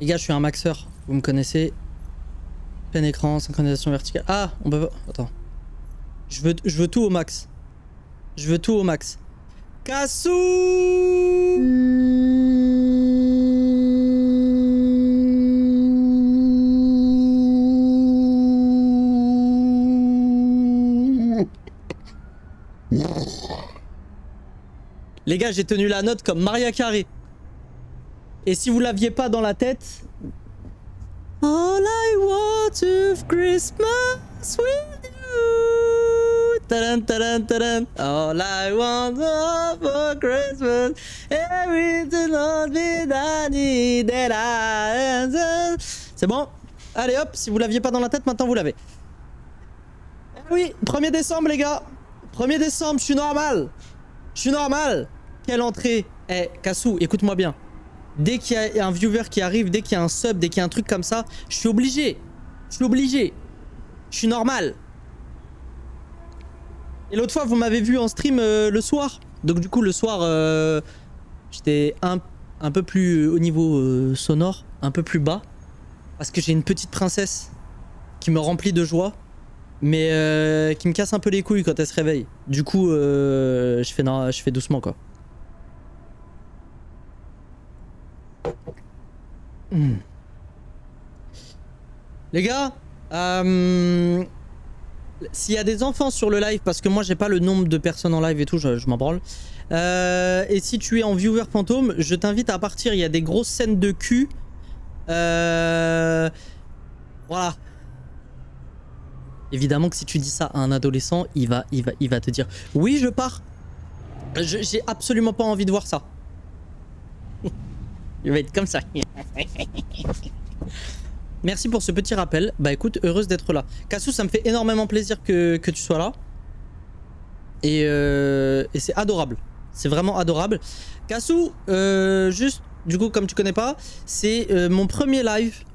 Les gars, je suis un maxeur. Vous me connaissez. Plein écran, synchronisation verticale. Ah, on peut pas. Attends. Je veux tout au max. Je veux tout au max. Cassou! Les gars, j'ai tenu la note comme Maria Carey. Et si vous l'aviez pas dans la tête... All I want of Christmas with you. Tadan, tadan, tadan. All I want for Christmas. Everything on me that I need that I... C'est bon? Allez hop, si vous l'aviez pas dans la tête, maintenant vous l'avez. Eh oui, 1er décembre les gars. 1er décembre, je suis normal. Je suis normal. Quelle entrée. Eh, Cassou, écoute-moi bien. Dès qu'il y a un viewer qui arrive, dès qu'il y a un sub, dès qu'il y a un truc comme ça, je suis obligé. Je suis obligé. Je suis normal. Et l'autre fois, vous m'avez vu en stream le soir. Donc du coup, le soir, j'étais un peu plus au niveau sonore, un peu plus bas. Parce que j'ai une petite princesse qui me remplit de joie. Mais qui me casse un peu les couilles quand elle se réveille. Du coup, je fais doucement quoi. Les gars, s'il y a des enfants sur le live, parce que moi j'ai pas le nombre de personnes en live et tout, je m'en branle. Et si tu es en viewer fantôme, je t'invite à partir, il y a des grosses scènes de cul. Voilà. Évidemment que si tu dis ça à un adolescent, il va te dire oui, je pars. J'ai absolument pas envie de voir ça. Il va être comme ça. Merci pour ce petit rappel. Bah écoute, heureuse d'être là. Cassou, ça me fait énormément plaisir que tu sois là. Et c'est adorable. C'est vraiment adorable. Cassou, juste, du coup, comme tu connais pas, c'est mon premier live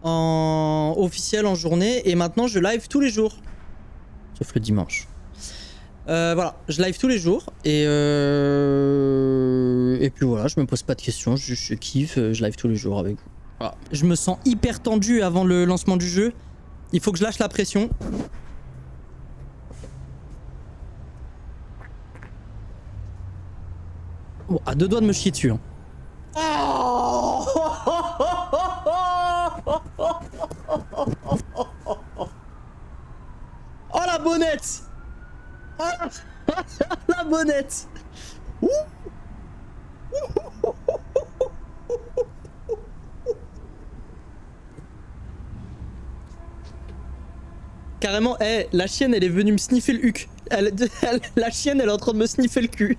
officiel en journée. Et maintenant, je live tous les jours. Sauf le dimanche. Voilà, je live tous les jours. Et puis voilà, je me pose pas de questions. Je kiffe, je live tous les jours avec vous. Voilà. Je me sens hyper tendu avant le lancement du jeu. Il faut que je lâche la pression. Bon, à deux doigts de me chier dessus. Hein. Oh la bonnette. Oh la bonnette. Carrément, hey, la chienne elle est venue me sniffer le huc. La chienne elle est en train de me sniffer le cul.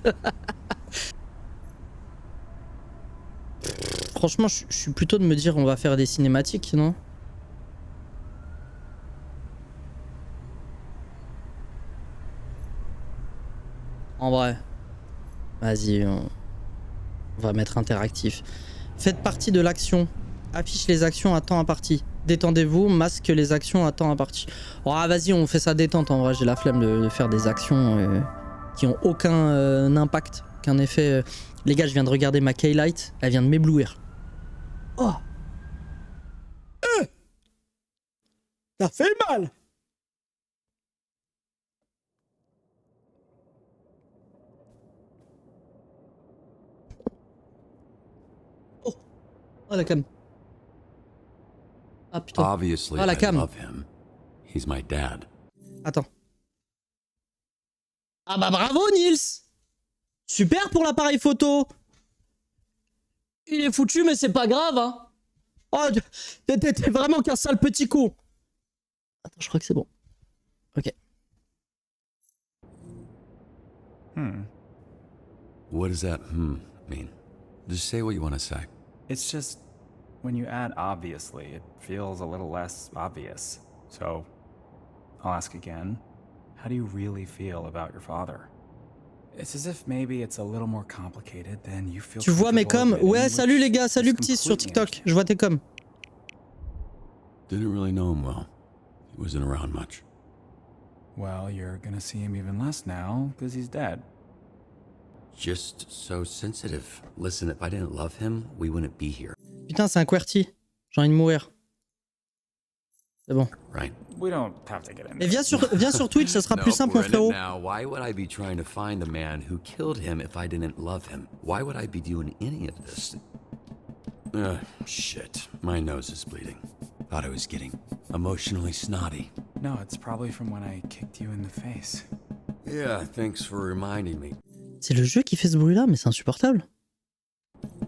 Franchement, je suis plutôt de me dire on va faire des cinématiques, non? En vrai. Vas-y, on va mettre interactif. Faites partie de l'action. Affiche les actions à temps imparti. Détendez-vous, masque les actions à temps imparti. Oh, vas-y, on fait ça détente. En vrai, j'ai la flemme de faire des actions qui ont aucun impact, aucun effet. Les gars, je viens de regarder ma Keylight. Elle vient de m'éblouir. Oh, ça fait mal. Oh, oh la cam. Ah putain. Obviously, Ah la I cam. love him. He's my dad. Attends. Ah bah bravo Nils. Super pour l'appareil photo. Il est foutu mais c'est pas grave hein. Oh, t'es vraiment qu'un sale petit con. Attends, je crois que c'est bon. Ok. What does that mean? Just say what you want to say. It's just, when you add obviously, it feels a little less obvious. So, I'll ask again. How do you really feel about your father? It's as if maybe it's a little more complicated than you feel. Tu vois mes coms? Ouais, salut les gars, salut petit sur TikTok. Je vois tes coms. Didn't really know him well. He wasn't around much. Well, you're gonna see him even less now, because he's dead. Just so sensitive. Listen, if I didn't love him, we wouldn't be here. Putain, c'est un QWERTY. J'ai envie de mourir. C'est bon. Right. We don't have to get into Mais it. viens sur Twitch, ça sera plus simple, mon we're in it frérot. now. Why would I be trying to find the man who killed him if I didn't love him? Why would I be doing any of this? Shit. My nose is bleeding. Thought I was getting emotionally snotty. No, it's probably from when I kicked you in the face. Yeah, thanks for reminding me. C'est le jeu qui fait ce bruit-là, mais c'est insupportable.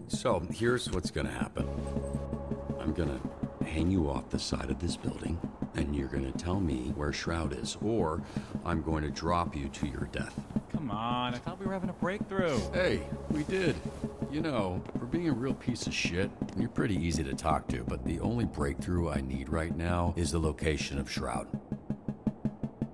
So, here's what's gonna happen. I'm gonna hang you off the side of this building, and you're gonna tell me where Shroud is, or I'm going to drop you to your death. Come on, I thought we were having a breakthrough. Hey, we did. You know, for being a real piece of shit, you're pretty easy to talk to, but the only breakthrough I need right now is the location of Shroud.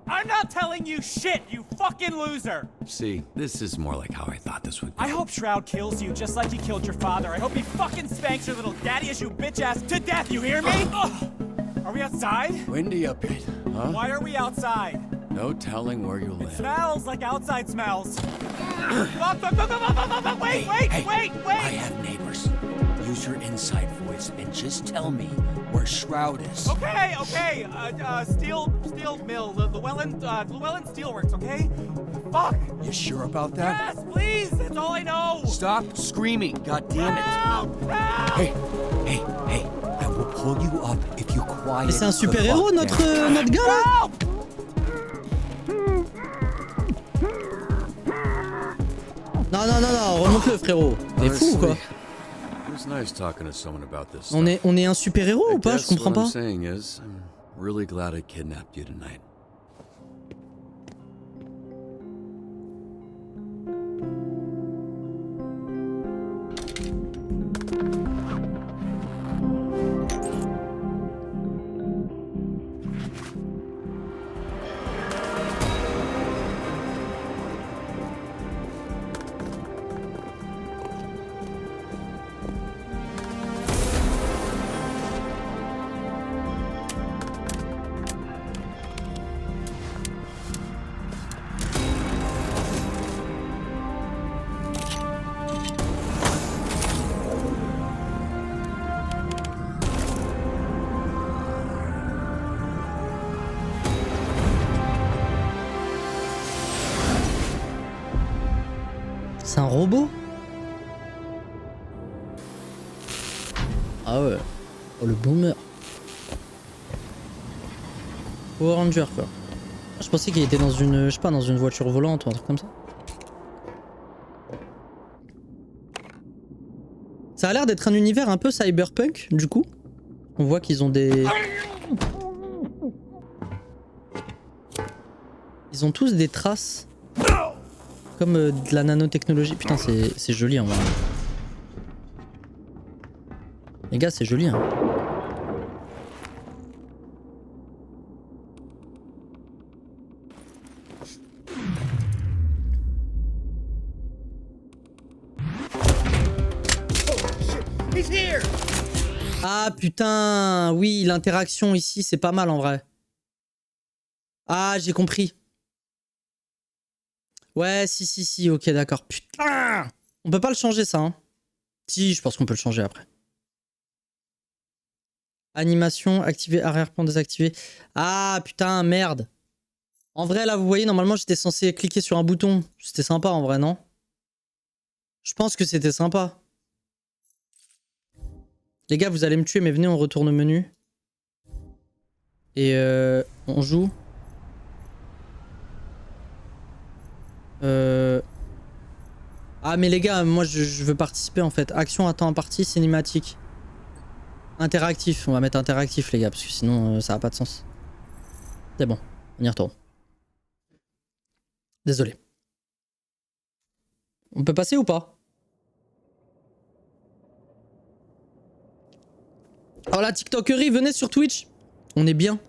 I'm not telling you shit, you fucking loser! See, this is more like how I thought this would go. I hope Shroud kills you just like he killed your father. I hope he fucking spanks your little daddy issue bitch ass to death, you hear me? Are we outside? Windy a bit, huh? Why are we outside? No telling where you'll land. Smells like outside smells. Wait, wait! I have neighbors. Use your inside voice and just tell me where Shroud is. Okay. Steel mill, Llewellyn Steelworks, okay? Fuck! You sure about that? Yes, please! That's all I know! Stop screaming, goddammit. Help! Help! Hey, I will pull you up if you quiet. Mais c'est un the super-héros, fuck notre down. gars, là. Help! Non, remonte-le, frérot. T'es fou ou quoi? It was nice talking to someone about this On stuff. est un super-héros I ou pas? Je guess comprends what I'm pas. saying is, I'm really glad I kidnapped you tonight. C'est un robot? Ah ouais. Oh, le boomer. Power Ranger, quoi. Je pensais qu'il était dans une, je sais pas, dans une voiture volante ou un truc comme ça. Ça a l'air d'être un univers un peu cyberpunk, du coup. On voit qu'ils ont des... Ils ont tous des traces. Comme de la nanotechnologie. Putain, c'est joli en vrai. Les gars, c'est joli, hein. Ah putain, oui, l'interaction ici, c'est pas mal en vrai. Ah, j'ai compris. Ouais, si, ok, d'accord. Putain, on peut pas le changer ça, hein. Si, je pense qu'on peut le changer après. Animation, activer, arrière-plan désactivé. Ah putain, merde. En vrai, là, vous voyez, normalement, j'étais censé cliquer sur un bouton. C'était sympa en vrai, non? Je pense que c'était sympa. Les gars, vous allez me tuer, mais venez, on retourne au menu. Et on joue. Ah mais les gars, moi je veux participer en fait. Action à temps imparti, cinématique. Interactif, on va mettre interactif les gars, parce que sinon ça n'a pas de sens. C'est bon, on y retourne. Désolé. On peut passer ou pas? Oh la TikTokerie, venez sur Twitch. On est bien.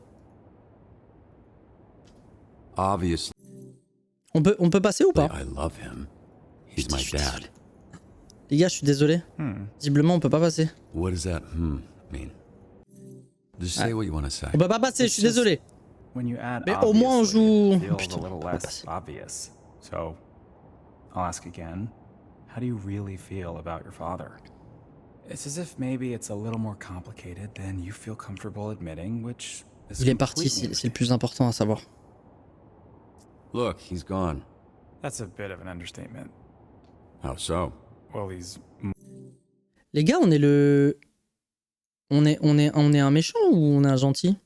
Obviously, On peut passer ou pas? I love him. He's my dad. Les gars, je suis désolé. Visiblement, on peut pas passer. What does that mean? Just say what you want to say. On peut pas passer, je suis désolé. When you add Mais au moins on obviously, joue... it feels Putain, a little on peut less passer. obvious. So, I'll ask again. How do you really feel about your father? It's as if maybe it's a little more complicated than you feel comfortable admitting, which is Il est parti, completely c'est le plus important à savoir. Look, he's gone. That's a bit of an understatement. How so? Well, he's Les gars, on est le... On est un méchant ou on est un gentil?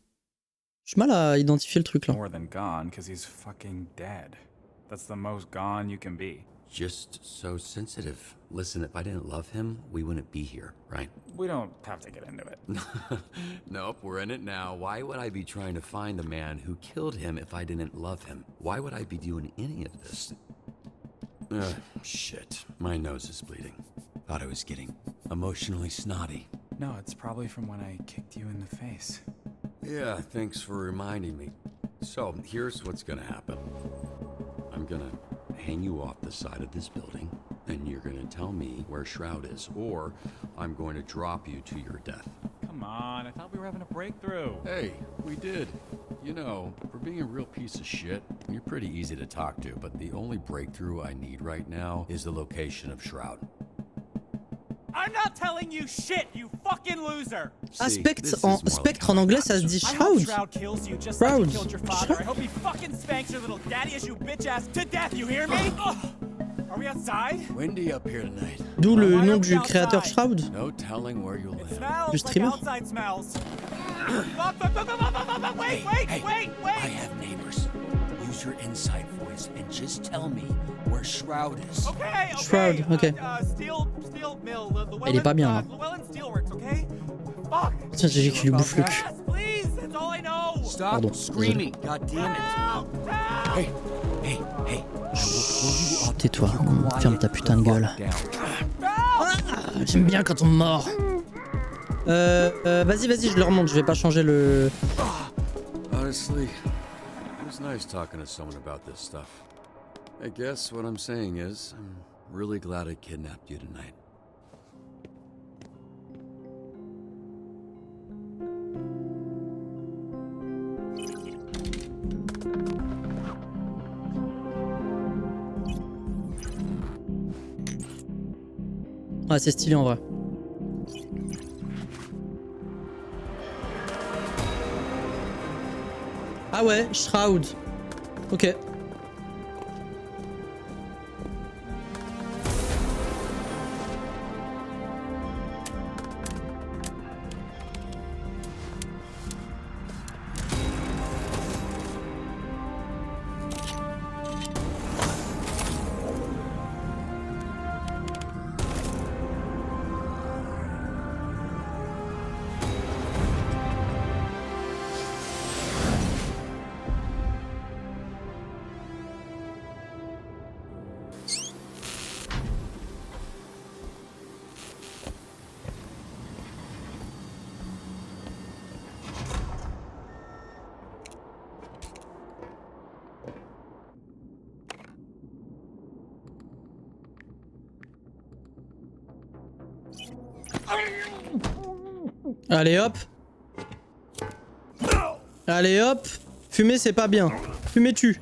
J'ai mal à identifier le truc là. more than gone because he's fucking dead. That's the most gone you can be. Just so sensitive. Listen, if I didn't love him, we wouldn't be here, right? We don't have to get into it. Nope, we're in it now. Why would I be trying to find the man who killed him if I didn't love him? Why would I be doing any of this? Shit. My nose is bleeding. Thought I was getting emotionally snotty. No, it's probably from when I kicked you in the face. Yeah, thanks for reminding me. So, here's what's gonna happen. I'm gonna hang you off the side of this building, and you're gonna tell me where Shroud is, or I'm going to drop you to your death. Come on, I thought we were having a breakthrough. Hey, we did. You know, for being a real piece of shit, you're pretty easy to talk to, but the only breakthrough I need right now is the location of Shroud. I'm not telling you shit, you fucking loser! Ah, See, Spectre this is en, more like Spectre how en I anglais got ça se this. dit I hope Shroud. Shroud kills you just like Shroud. he killed your father. I hope he fucking spanks your little daddy as you bitch ass to death, you hear me? Ugh. Are we outside? Windy up here tonight. D'où le Why nom are du we créateur outside? Shroud. No telling where you'll It live. smells Du like streamer. outside smells. Fuck, wait, wait. I have neighbors. Use your inside voice and just tell me where Shroud is. Okay. Shroud, okay. Steel mill. Il est pas bien, là. Llewellyn Steelworks, okay? Fuck. Tiens, j'ai qui lui bouffe le cul. Yes, please. That's all I know. Stop Pardon, screaming, god damn it. Help! Help! Hey, hey, hey. I will pull you up. Tais-toi, if you quiet ferme ta putain de the gueule. fuck down. Ah, j'aime bien quand on me mord. Vas-y, je le remonte, je vais pas changer le... Honestly, it was nice talking to someone about this stuff. I guess what I'm saying is, I'm really glad I kidnapped you tonight. Ouais, c'est stylé en vrai. Ah ouais, Shroud. Ok. Allez hop. Allez hop. Fumer c'est pas bien. Fumer tue.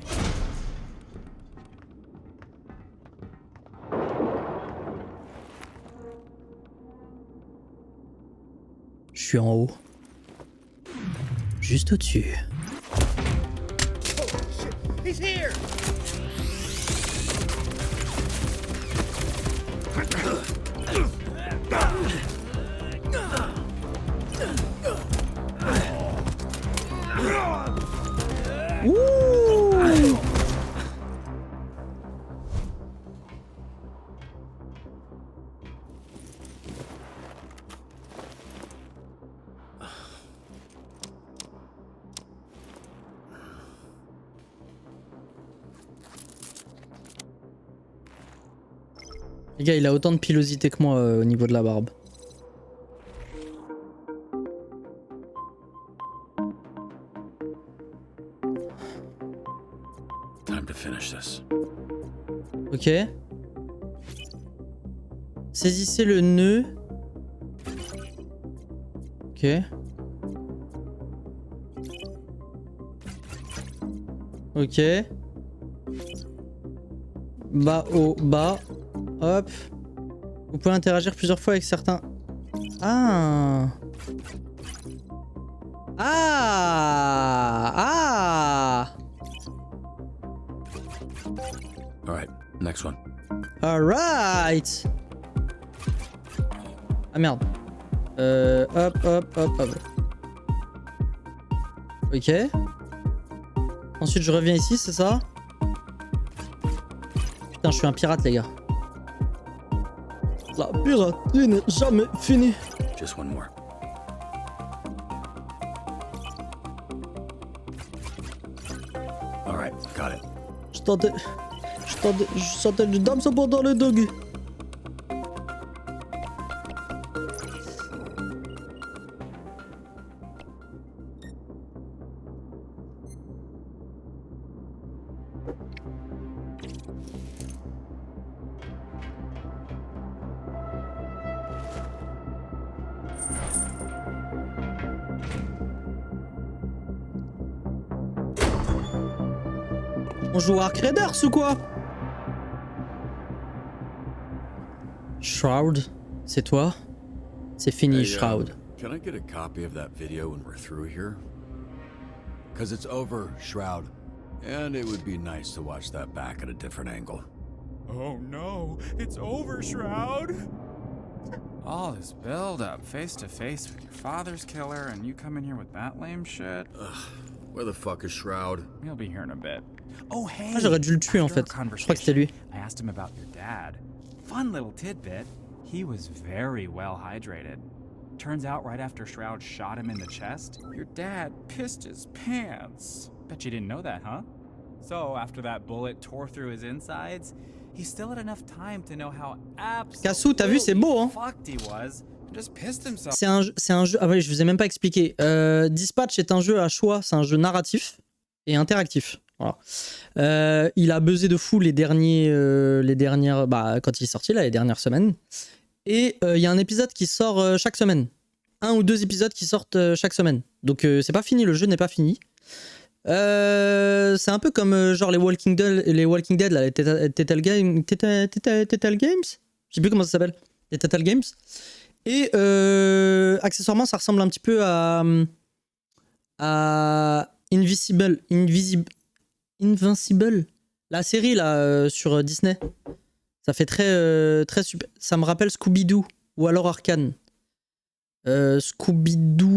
Je suis en haut. Juste au-dessus. Ouh. Les gars, il a autant de pilosité que moi au niveau de la barbe. Time to finish this. Ok. Saisissez le nœud. Ok. Ok. Bas, haut, bas. Hop. Vous pouvez interagir plusieurs fois avec certains Ah. Ah. Ah. All right, next one. Alright. Ah merde. Hop, hop, hop, hop. Ok. Ensuite, je reviens ici, c'est ça? Putain, je suis un pirate, les gars. La piraterie n'est jamais finie. Just one more. All right, got it. Je sentais du dame dans le doggy. On joue à Ark Raiders ou quoi? Shroud, c'est toi? C'est fini, Hey, Shroud. Can I get a copy of that video when we're through here? Cause it's over, Shroud. And it would be nice to watch that back at a different angle. Oh no, it's over, Shroud. All this build up, face to face with your father's killer, and you come in here with that lame shit? Where the fuck is Shroud? He'll be here in a bit. Oh hey! Ah, j'aurais dû le tuer en After fait. our Je crois que c'était lui. I asked him about your dad. Fun little tidbit. He was very well hydrated. Turns out right after Shroud shot him in the chest, your dad pissed his pants. Bet you didn't know that, huh? So after that bullet tore through his insides, he still had enough time to know how Cassou, t'as vu, c'est beau, hein? fucked he was. And just pissed himself. C'est un jeu. Ah oui, je vous ai même pas expliqué. Dispatch est un jeu à choix, c'est un jeu narratif et interactif. Voilà. Il a buzzé de fou les dernières, bah, quand il est sorti là, les dernières semaines. Et il y a un épisode qui sort chaque semaine. Un ou deux épisodes qui sortent chaque semaine. Donc c'est pas fini, le jeu n'est pas fini. C'est un peu comme genre les Walking Dead, là, les Telltale Games. Je sais plus comment ça s'appelle. Les Telltale Games. Et accessoirement, ça ressemble un petit peu à Invincible, la série là sur Disney. Ça fait très super. Ça me rappelle Scooby-Doo ou alors Arcane. Scooby-Doo,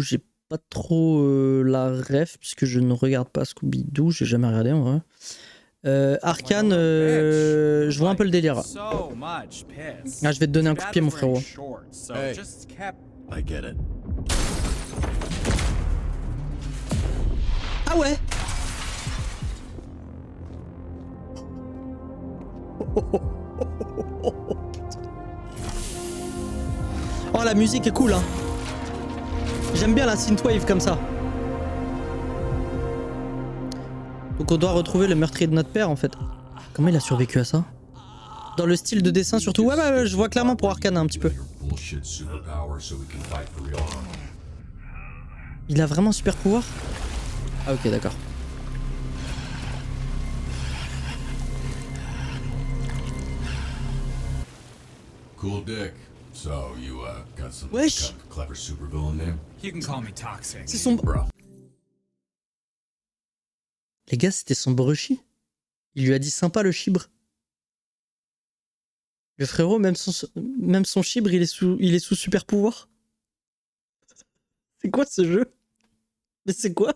j'ai pas trop la ref puisque je ne regarde pas Scooby-Doo, j'ai jamais regardé en vrai. Arcane, je vois un peu le délire. Ah, je vais te donner un coup de pied, mon frérot. Hey. I get it. Ah ouais. Oh, la musique est cool, hein. J'aime bien la synthwave comme ça. Donc on doit retrouver le meurtrier de notre père en fait. Comment il a survécu à ça? Dans le style de dessin surtout. Ouais, je vois clairement pour Arcane un petit peu. Il a vraiment super pouvoir? Ah ok, d'accord. Cool dick. So you got some Wesh. clever supervillain name? You can call me toxic. C'est son... Bro. Les gars, c'était son brochi. Il lui a dit sympa le chibre. Le frérot, même son chibre, il est sous super pouvoir. C'est quoi ce jeu? Mais c'est quoi?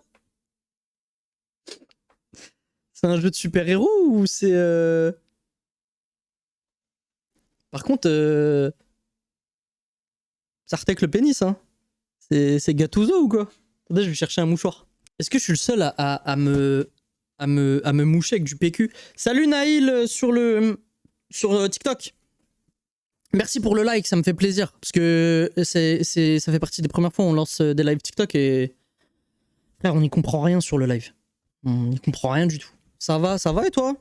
C'est un jeu de super-héros ou c'est... Par contre, ça retèque le pénis, hein. C'est Gattuso ou quoi? Attendez, je vais chercher un mouchoir. Est-ce que je suis le seul à me moucher avec du PQ? Salut Naïl sur TikTok. Merci pour le like, ça me fait plaisir. Parce que ça fait partie des premières fois où on lance des lives TikTok et... Là, on n'y comprend rien sur le live. On n'y comprend rien du tout. Ça va et toi?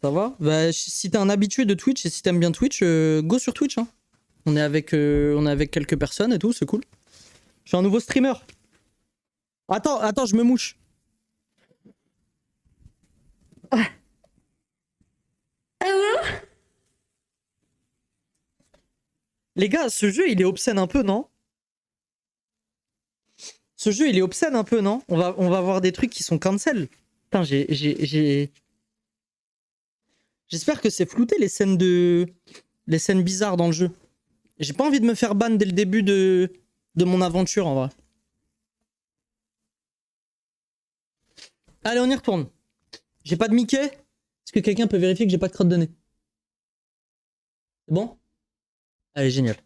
Ça va? Bah, si t'es un habitué de Twitch et si t'aimes bien Twitch, go sur Twitch. Hein. On est avec quelques personnes et tout, c'est cool. Je suis un nouveau streamer. Attends, je me mouche. Les gars, ce jeu, il est obscène un peu, non? Ce jeu, il est obscène un peu, non? On va voir des trucs qui sont cancel. Putain, J'espère que c'est flouté les scènes les scènes bizarres dans le jeu. J'ai pas envie de me faire ban dès le début de mon aventure, en vrai. Allez, on y retourne. J'ai pas de Mickey? Est-ce que quelqu'un peut vérifier que j'ai pas de crotte de nez? C'est bon? Allez, génial.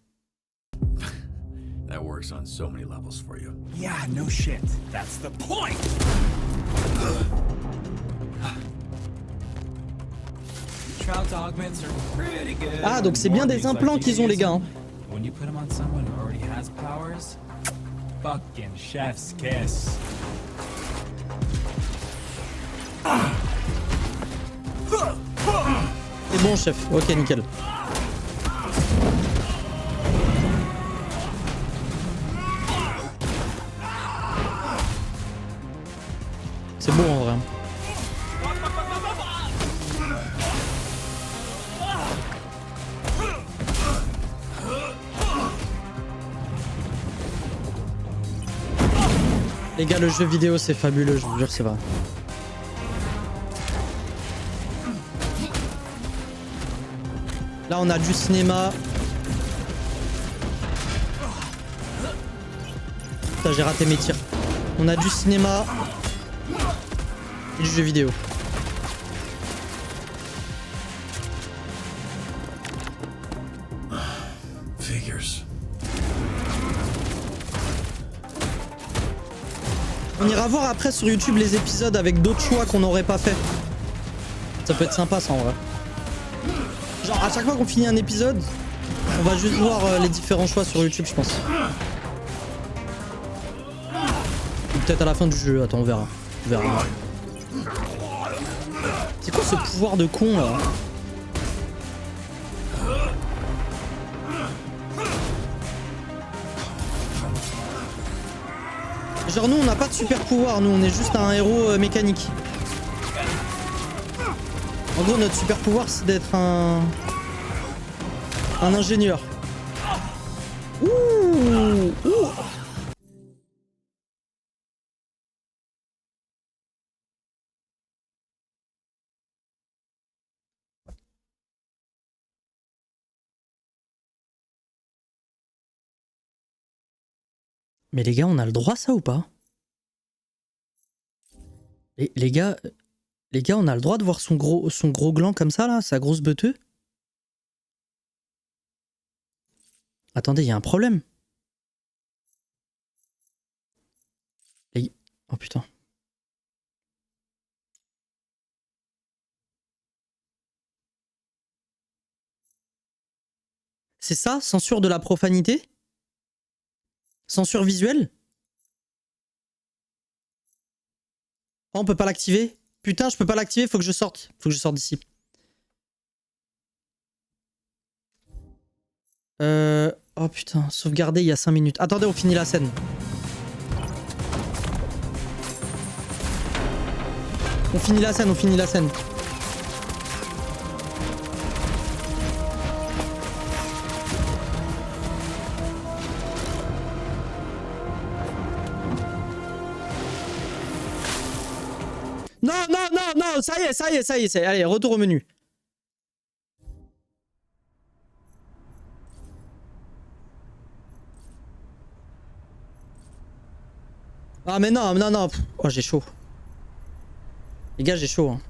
That works on so many levels for you. Yeah, no shit. That's the point! Shroud's augments are pretty good. Ah, donc c'est bien des implants qu'ils ont, les gars. Hein. When you put them on someone who already has powers, fucking chef's kiss. C'est bon, chef. Ok, nickel. C'est beau en vrai. Les gars, le jeu vidéo c'est fabuleux, je vous jure, c'est vrai. Là, on a du cinéma. Putain, j'ai raté mes tirs. On a du cinéma. Et du jeu vidéo. Figures. On ira voir après sur YouTube les épisodes avec d'autres choix qu'on n'aurait pas fait. Ça peut être sympa ça en vrai. Genre à chaque fois qu'on finit un épisode, on va juste voir les différents choix sur YouTube, je pense. Ou peut-être à la fin du jeu, attends, on verra. On verra. C'est quoi ce pouvoir de con là? Genre nous on n'a pas de super pouvoir, nous on est juste un héros mécanique. En gros notre super pouvoir c'est d'être un ingénieur. Ouh, ouh. Mais les gars, on a le droit ça ou pas? Les gars, on a le droit de voir son gros gland comme ça là, sa grosse beuteux? Attendez, il y a un problème. Oh putain. C'est ça, censure de la profanité? Censure visuelle? Oh, on peut pas l'activer? Putain, je peux pas l'activer, faut que je sorte. Faut que je sorte d'ici. Oh putain, sauvegarder il y a 5 minutes. Attendez, on finit la scène. On finit la scène, on finit la scène. Non, non, non, non, ça y est, ça y est, ça y est. Allez, retour au menu. Ah mais non, non, non. Oh, j'ai chaud. Les gars, j'ai chaud. Hein.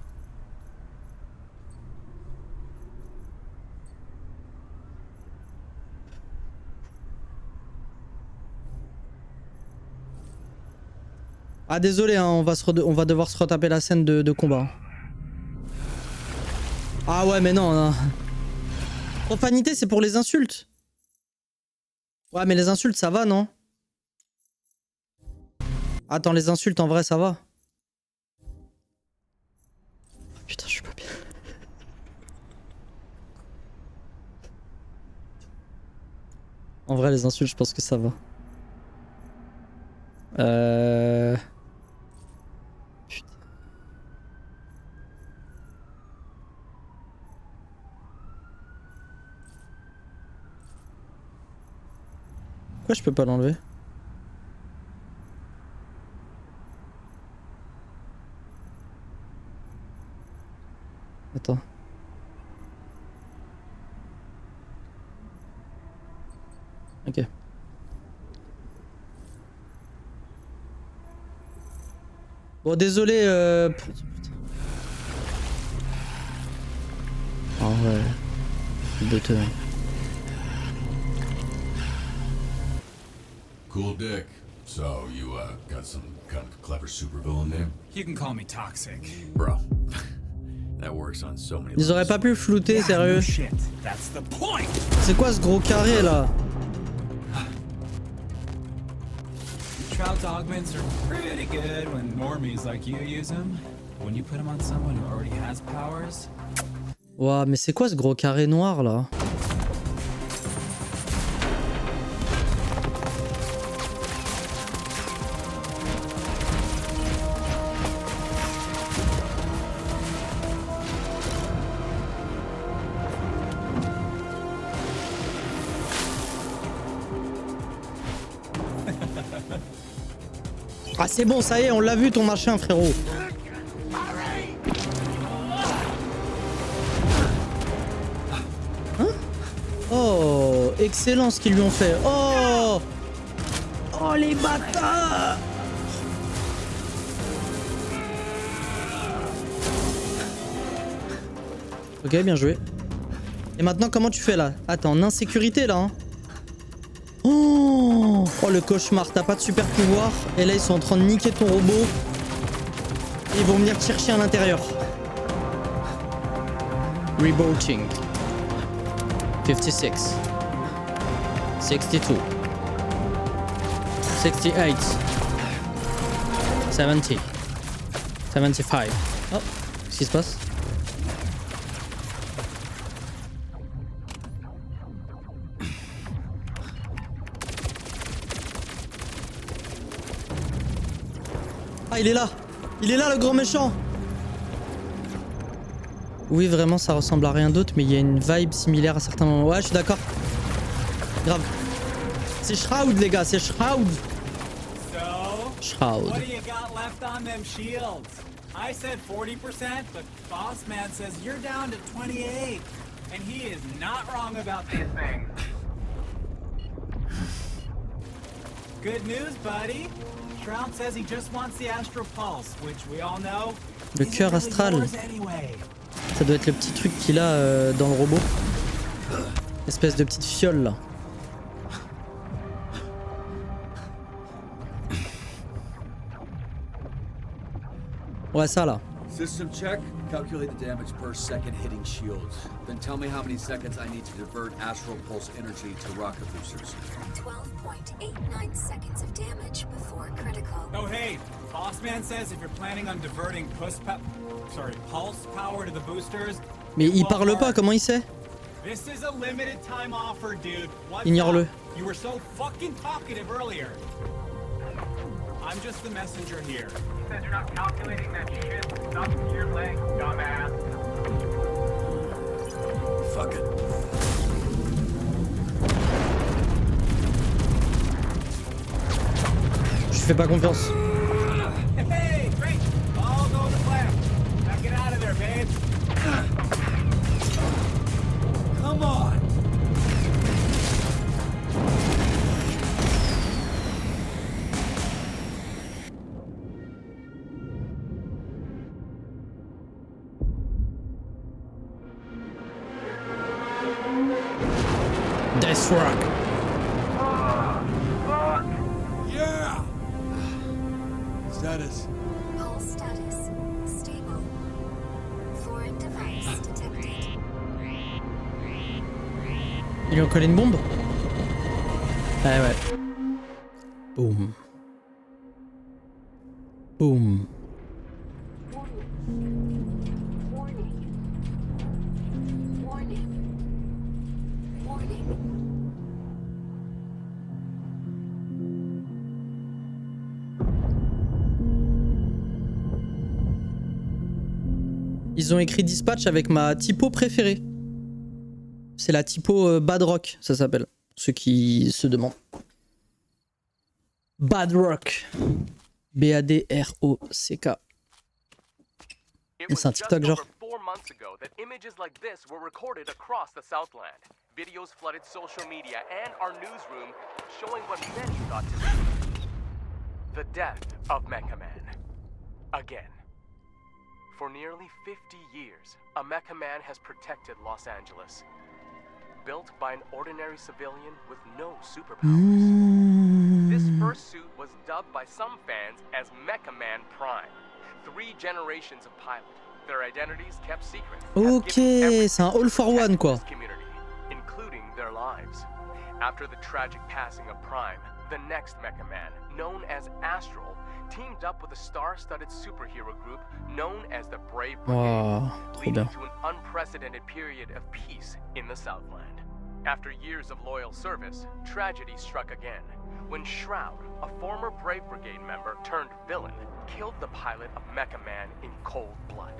Ah désolé, hein, on va devoir se retaper la scène de combat. Ah ouais, mais non, non. Profanité, c'est pour les insultes. Ouais, mais les insultes, ça va, non? Attends, les insultes, en vrai, ça va. Oh, putain, je suis pas bien. En vrai, les insultes, je pense que ça va. Putain. Pourquoi je peux pas l'enlever? Attends. Ok. Bon, désolé. Putain. Oh ouais. Buteux. Cool dick. So, you, got some kind of clever supervillain name? You can call me Toxic. Bro, that works on so many Ils auraient pas pu flouter, Yeah, sérieux. no shit. That's the point. C'est quoi ce gros carré là? Shroud's augments are pretty good when normies like you use them. When you put them on someone who already has powers, Ouah, mais c'est quoi ce gros carré noir là? Ah c'est bon, ça y est, on l'a vu ton machin frérot. Hein? Oh, excellent ce qu'ils lui ont fait. Oh, oh les bâtards. Ok, bien joué. Et maintenant comment tu fais là? Ah t'es en insécurité là hein? Oh, le cauchemar, t'as pas de super pouvoir. Et là ils sont en train de niquer ton robot. Et ils vont venir te chercher à l'intérieur. Rebooting. 56. 62. 68. 70. 75. Oh, qu'est-ce qui se passe? Ah, il est là! Il est là, le grand méchant! Oui, vraiment, ça ressemble à rien d'autre, mais il y a une vibe similaire à certains moments. Ouais, je suis d'accord. Grave. C'est Shroud, les gars, c'est Shroud! So, Shroud. what do you got left on them shields? I said 40%, but Boss Man says you're down to 28. And he is not wrong about this thing. Good news, buddy. Shroud says he just wants the Astral Pulse, which we all know. Le isn't cœur really astral. yours anyway. Ça doit être le petit truc qu'il a dans le robot. Espèce de petite fiole là. Ouais, ça là. System check. Calculate the damage per second hitting shields. Then tell me how many seconds I need to divert astral pulse energy to rocket boosters. 12.89 seconds of damage before critical. Oh hey, Boss Man says if you're planning on diverting pulse power to the boosters. Mais il parle pas, comment il sait? This is a limited time offer, dude. What's Ignore-le. up? You were so fucking talkative earlier. I'm just the messenger here. He says you're not calculating that shit stuck to your leg, dumbass. Fuck it. Je fais pas confiance. Hey, great. All go to plan. Now get out of there, babe. Come on. Deathstroke. Yeah! Status. Pulse status stable. Foreign device detected. Ils lui ont collé une bombe? Ah ouais. Boum. Boum. Warning. Warning. Warning. Ils ont écrit Dispatch avec ma typo préférée. C'est la typo Bad Rock, ça s'appelle. Ceux qui se demandent. Bad Rock. B-A-D-R-O-C-K. C'est un TikTok genre. 4 months ago that images like this were recorded across the Southland. Videos flooded social media and our newsroom showing what many thought to be the death of Mecha Man. Again. For nearly 50 years, a Mecha Man has protected Los Angeles. Built by an ordinary civilian with no superpowers. This first suit was dubbed by some fans as Mecha Man Prime. 3 generations of pilot, their identities kept secret. Ok, c'est un all for one quoi. Including their lives. After the tragic passing of Prime, the next Mecha Man, known as Astral, teamed up with a star-studded superhero group known as the Brave Brigade, leading to an unprecedented period of peace in the Southland. After years of loyal service, tragedy struck again when Shroud, a former Brave Brigade member turned villain, killed the pilot of Mecha Man in cold blood.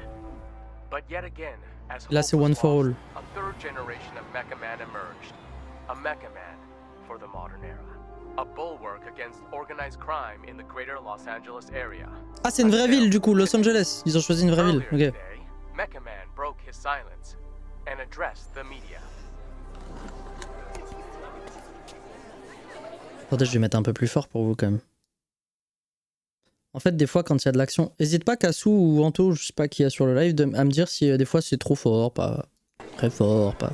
But yet again, as Là c'est one for all. a third generation of Mecha Man emerged. A Mecha Man for the modern era. A bulwark against organized crime in the greater Los Angeles area. Ah c'est une vraie ville du coup, Los Angeles. Ils ont choisi une vraie ville. Ok. Today, Mecha Man broke his silence and addressed the media. Attendez, je vais mettre un peu plus fort pour vous quand même. En fait, des fois, quand il y a de l'action, n'hésite pas, Kassou ou Anto, je sais pas qui y a sur le live, à me dire si des fois c'est trop fort, pas très fort, pas.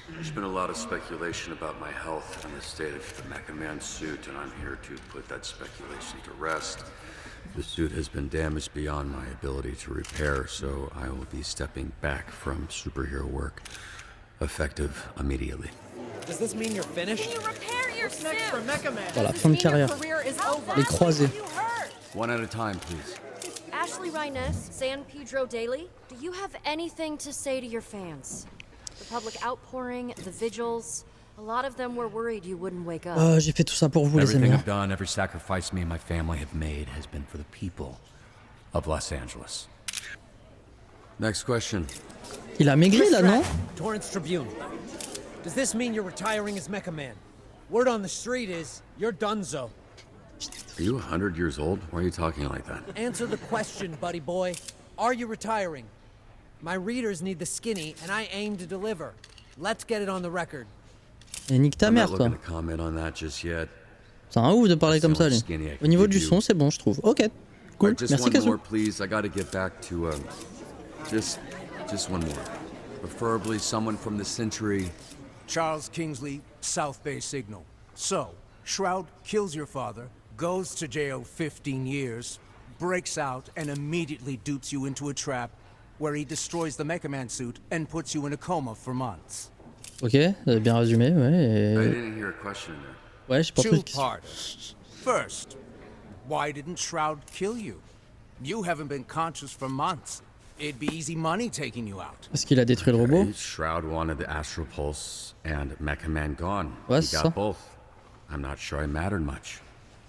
There's been a lot of speculation about my health and the state of the Mecha Man suit, and I'm here to put that speculation to rest. The suit has been damaged beyond my ability to repair, so I will be stepping back from superhero work, effective immediately. Does this mean you're finished? Can you repair your What's next for suit? Mecha Man? Voilà, Does fin de this mean your carrière. career is over? Les croisés. How are you hurt? One at a time, please. Ashley Rines, San Pedro Daily. Do you have anything to say to your fans? The public outpouring, the vigils. A lot of them were worried you wouldn't wake up. J'ai fait tout ça pour vous les Everything amis. I've done, every sacrifice me and my family have made has been for the people of Los Angeles. Next question. Il a maigri là, non? Torrance Tribune. Does this mean you're retiring as Mecha Man? Word on the street is you're donezo. Are you 100 years old? Why are you talking like that? Answer the question, buddy boy. Are you retiring? My readers need the skinny, and I aim to deliver. Let's get it on the record. Et nique ta I'm mère not toi. looking to comment on that just yet. C'est un ouf de parler comme ça lui. Au niveau du son, c'est bon, je trouve. Ok. Cool. Right, just Merci one Kassou. more, please. I got to get back to just one more. Preferably someone from the Century. Charles Kingsley, South Bay Signal. So, Shroud kills your father, goes to jail 15 years, breaks out, and immediately dupes you into a trap where he destroys the Mecha Man suit and puts you in a coma for months. Ok, bien résumé, ouais. I Et... didn't hear a question in there. Ouais, je pense Two que... parts. First, why didn't Shroud kill you? You haven't been conscious for months. It'd be easy money taking you out. Parce qu'il a détruit le robot. Okay, Shroud wanted the Astral Pulse and Mecha Man gone. Ouais, He c'est got ça. both. I'm not sure I mattered much.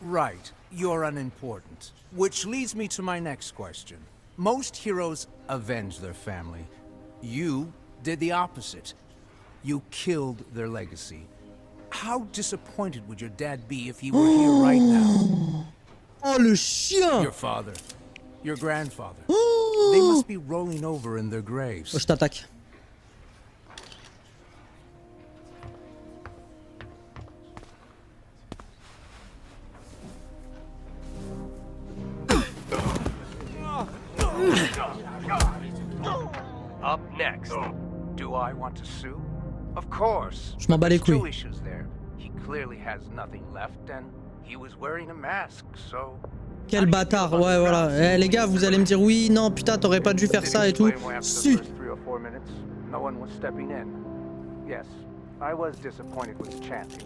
Right, you're unimportant. Which leads me to my next question. Most heroes avenge their family. You did the opposite. You killed their legacy. How disappointed would your dad be if he were here right now? Oh le chien! Your father, your grandfather. Oh, They must be rolling over in their graves. je t'attaque. Up next. Do I want to sue? Of course. Je m'en bats les There's two couilles. issues there. He clearly has nothing left, and he was wearing a mask, so. Quel bâtard, ouais voilà. Eh les gars, vous allez me dire oui, non, putain, t'aurais pas dû faire ça et tout. Si. 3 or 4 minutes, no one was stepping in. Yes, I was disappointed with the chanting.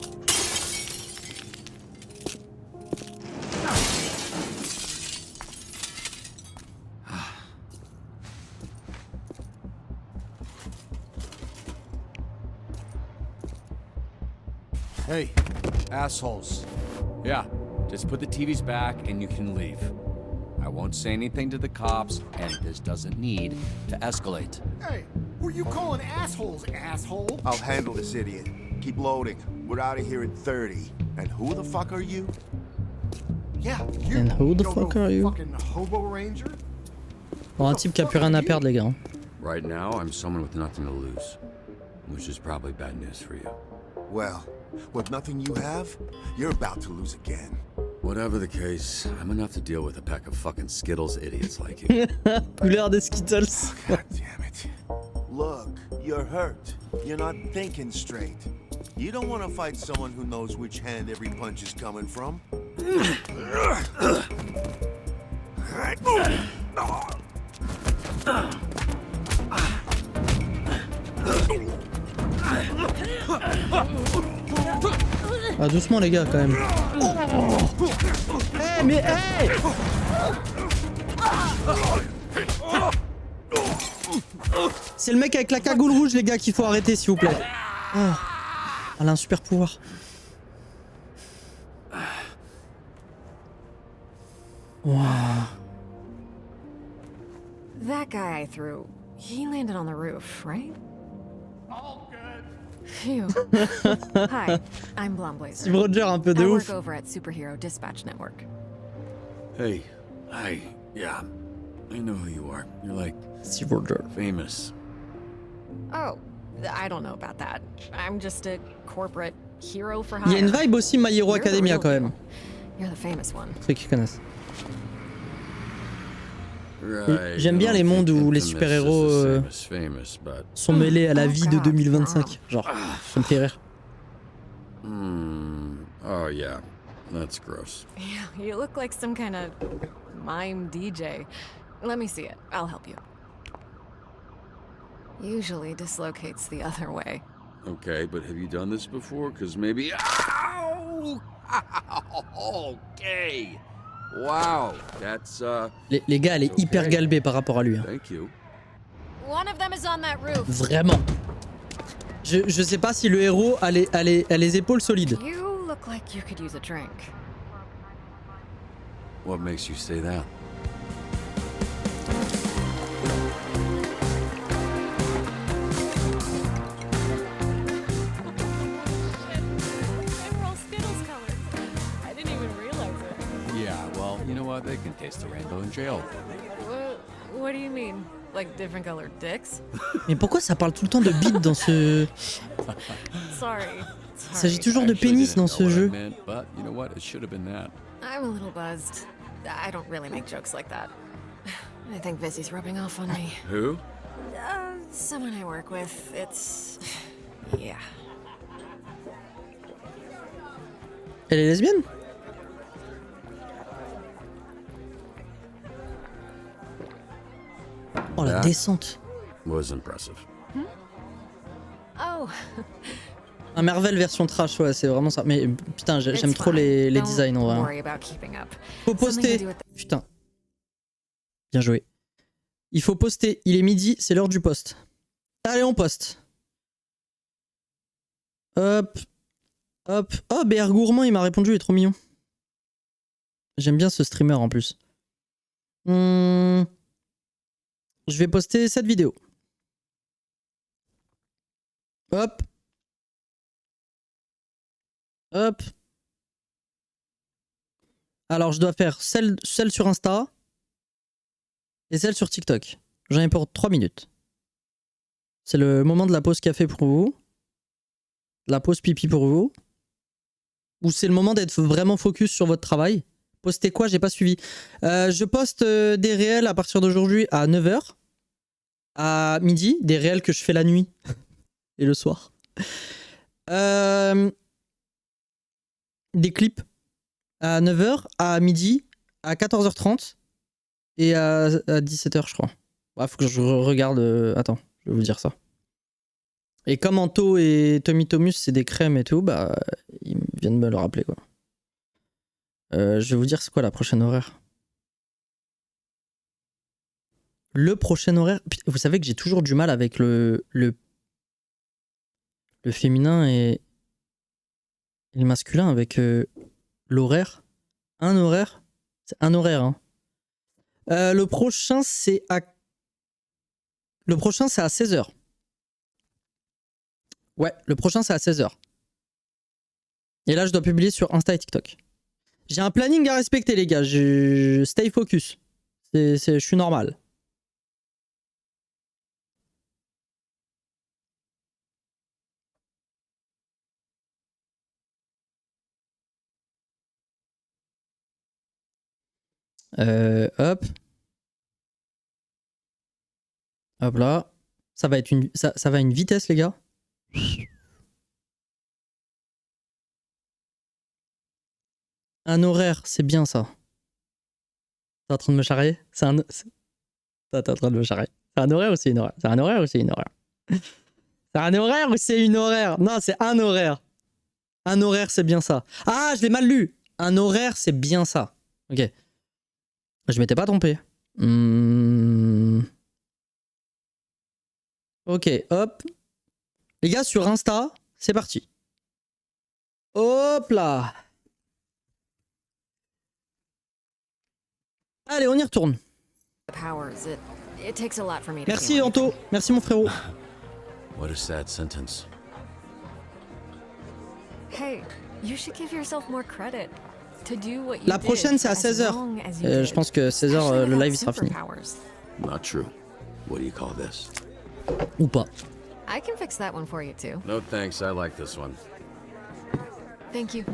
Hey, assholes. Yeah, just put the TVs back and you can leave. I won't say anything to the cops, and this doesn't need to escalate. Hey, who are you calling assholes, asshole? I'll handle this idiot. Keep loading. We're out of here in 30. And who the fuck are you? Yeah, you. And who the fuck are you? Fucking hobo ranger? Bon, un type qui a plus rien à perdre, les gars. Right now, I'm someone with nothing to lose. Which is probably bad news for you. Well, with nothing you have, you're about to lose again. Whatever the case, I'm enough to deal with a pack of fucking Skittles idiots like you. Couleur des Skittles. God damn it. Look, you're hurt. You're not thinking straight. You don't want to fight someone who knows which hand every punch is coming from. Ah, doucement les gars quand même. Hey, mais hey! C'est le mec avec la cagoule rouge les gars qu'il faut arrêter s'il vous plaît. Oh. Elle a un super pouvoir. Wow. That guy I threw, he landed on the roof, right? All good. Phew. Hi, I'm Blomblazor. Steve Rogers un peu de I ouf. work over at Superhero Dispatch Network. Hey, yeah, I know who you are. You're like Steve Rogers. Famous. Oh, I don't know about that. I'm just a corporate hero for Il y a hire. une vibe aussi My Hero You're the Academia real quand même. You're the famous one. Ceux qui connaissent. Right. J'aime bien les mondes où les Infamous super-héros is famous, but sont mêlés à la vie de 2025. Genre, ça me fait rire. Oh yeah, that's gross. Yeah, you look like some kind of mime DJ. Let me see it. I'll help you. Usually dislocates the other way. Okay, but have you done this before? Because maybe. Ow! Okay. Wow, that's Les gars, elle est hyper galbée par rapport à lui. Hein. Thank you. One of them is on that roof. Vraiment. Je sais pas si le héros a les épaules solides. You look like you could use a drink. What makes you say that? You know what? They can taste the rainbow in jail. What do you mean? Like different colored dicks? Mais pourquoi ça parle tout le temps de bite dans ce... Sorry. Il s'agit toujours de pénis dans ce jeu. But you know what? It should have been that. I'm a little buzzed. I don't really make jokes like that. I think Vizzy's rubbing off on me. Who? Someone I work with. It's... yeah. Elle est lesbienne? Oh la descente. Was impressive. Oh. Un Marvel version trash, ouais, c'est vraiment ça. Mais putain, j'aime trop les designs en vrai. Faut poster. Putain. Bien joué. Il faut poster. Il est midi, c'est l'heure du post. Allez, on poste. Hop. Hop. Oh, BR Gourmand, il m'a répondu, il est trop mignon. J'aime bien ce streamer en plus. Je vais poster cette vidéo. Hop. Hop. Alors, je dois faire celle sur Insta et celle sur TikTok. J'en ai pour 3 minutes. C'est le moment de la pause café pour vous. La pause pipi pour vous. Ou c'est le moment d'être vraiment focus sur votre travail. Postez quoi? J'ai pas suivi. Je poste des réels à partir d'aujourd'hui à 9h. À midi. Des réels que je fais la nuit. Et le soir. Des clips à 9h, à midi, à 14h30 et à 17h, je crois. Ouais, faut que je regarde. Attends, je vais vous dire ça. Et comme Anto et Tommy Thomus, c'est des crèmes et tout, bah, ils viennent me le rappeler, quoi. Je vais vous dire c'est quoi la prochaine horaire. Le prochain horaire. Vous savez que j'ai toujours du mal avec le féminin et le masculin avec l'horaire. Un horaire. C'est un horaire, hein. Le prochain, c'est à 16h. Ouais, le prochain, c'est à 16h. Et là, je dois publier sur Insta et TikTok. J'ai un planning à respecter, les gars. Je stay focus. Je suis normal. Hop. Hop là. Ça va être ça va à une vitesse, les gars. Un horaire, c'est bien ça. T'es en train de me charrier? T'es en train de me charrier. C'est un horaire ou c'est une horaire? C'est un horaire ou c'est une horaire? C'est un horaire ou c'est une horaire? Non, c'est un horaire. Un horaire, c'est bien ça. Ah, je l'ai mal lu. Un horaire, c'est bien ça. Ok. Je m'étais pas trompé. Ok, hop. Les gars, sur Insta, c'est parti. Hop là. Allez, on y retourne. Merci Anto, merci mon frérot. What a sad sentence. Hey, you should give yourself more credit. To do what you La prochaine, c'est à 16h. Je pense que 16h, le live sera fini. Not true. What do you call this? Ou pas. I can fix that one for you too. No thanks, I like this one. Thank you.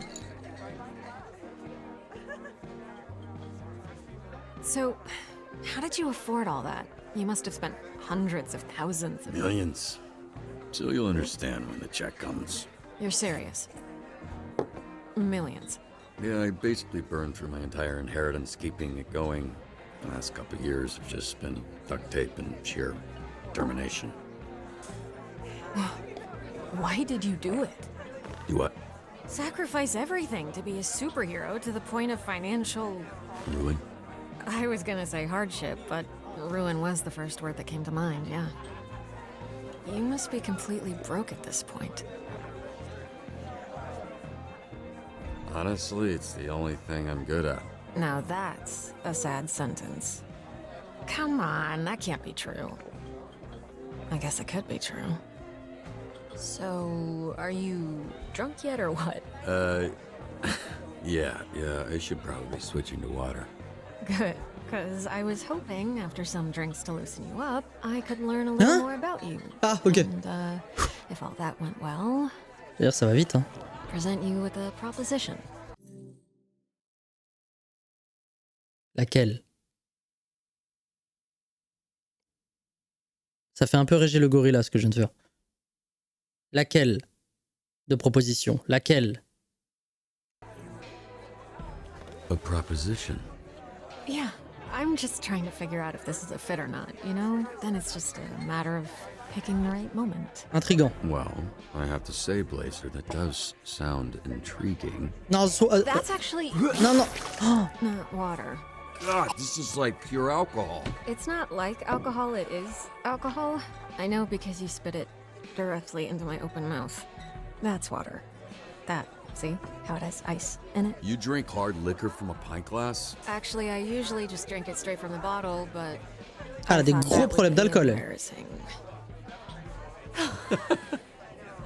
So, how did you afford all that? You must have spent hundreds of thousands of Millions. So you'll understand when the check comes. You're serious? Millions. Yeah, I basically burned through my entire inheritance keeping it going. The last couple of years have just been duct tape and sheer determination. Why did you do it? Do what? Sacrifice everything to be a superhero to the point of financial... Ruin? I was gonna say hardship, but ruin was the first word that came to mind, yeah. You must be completely broke at this point. Honestly, it's the only thing I'm good at. Now that's a sad sentence. Come on, that can't be true. I guess it could be true. So, are you drunk yet or what? Yeah, I should probably switch into water. Good, because I was hoping after some drinks to loosen you up, I could learn a little more about you. Ah, ok. And, if all that went well... D'ailleurs, ça va vite, hein. Present you with a proposition. Laquelle? Ça fait un peu réger le gorilla ce que je viens de faire. Laquelle de proposition? Laquelle? A proposition? Yeah, I'm just trying to figure out if this is a fit or not, you know? Then it's just a matter of picking the right moment. Intriguant. Well, I have to say, Blazer, that does sound intriguing. Non, That's actually... Non. Not water. God, this is like pure alcohol. It's not like alcohol, it is alcohol. I know because you spit it directly into my open mouth. That's water. That, see? How it has ice in it? You drink hard liquor from a pint glass? Actually, I usually just drink it straight from the bottle, but... Ah, elle a des gros problèmes d'alcool.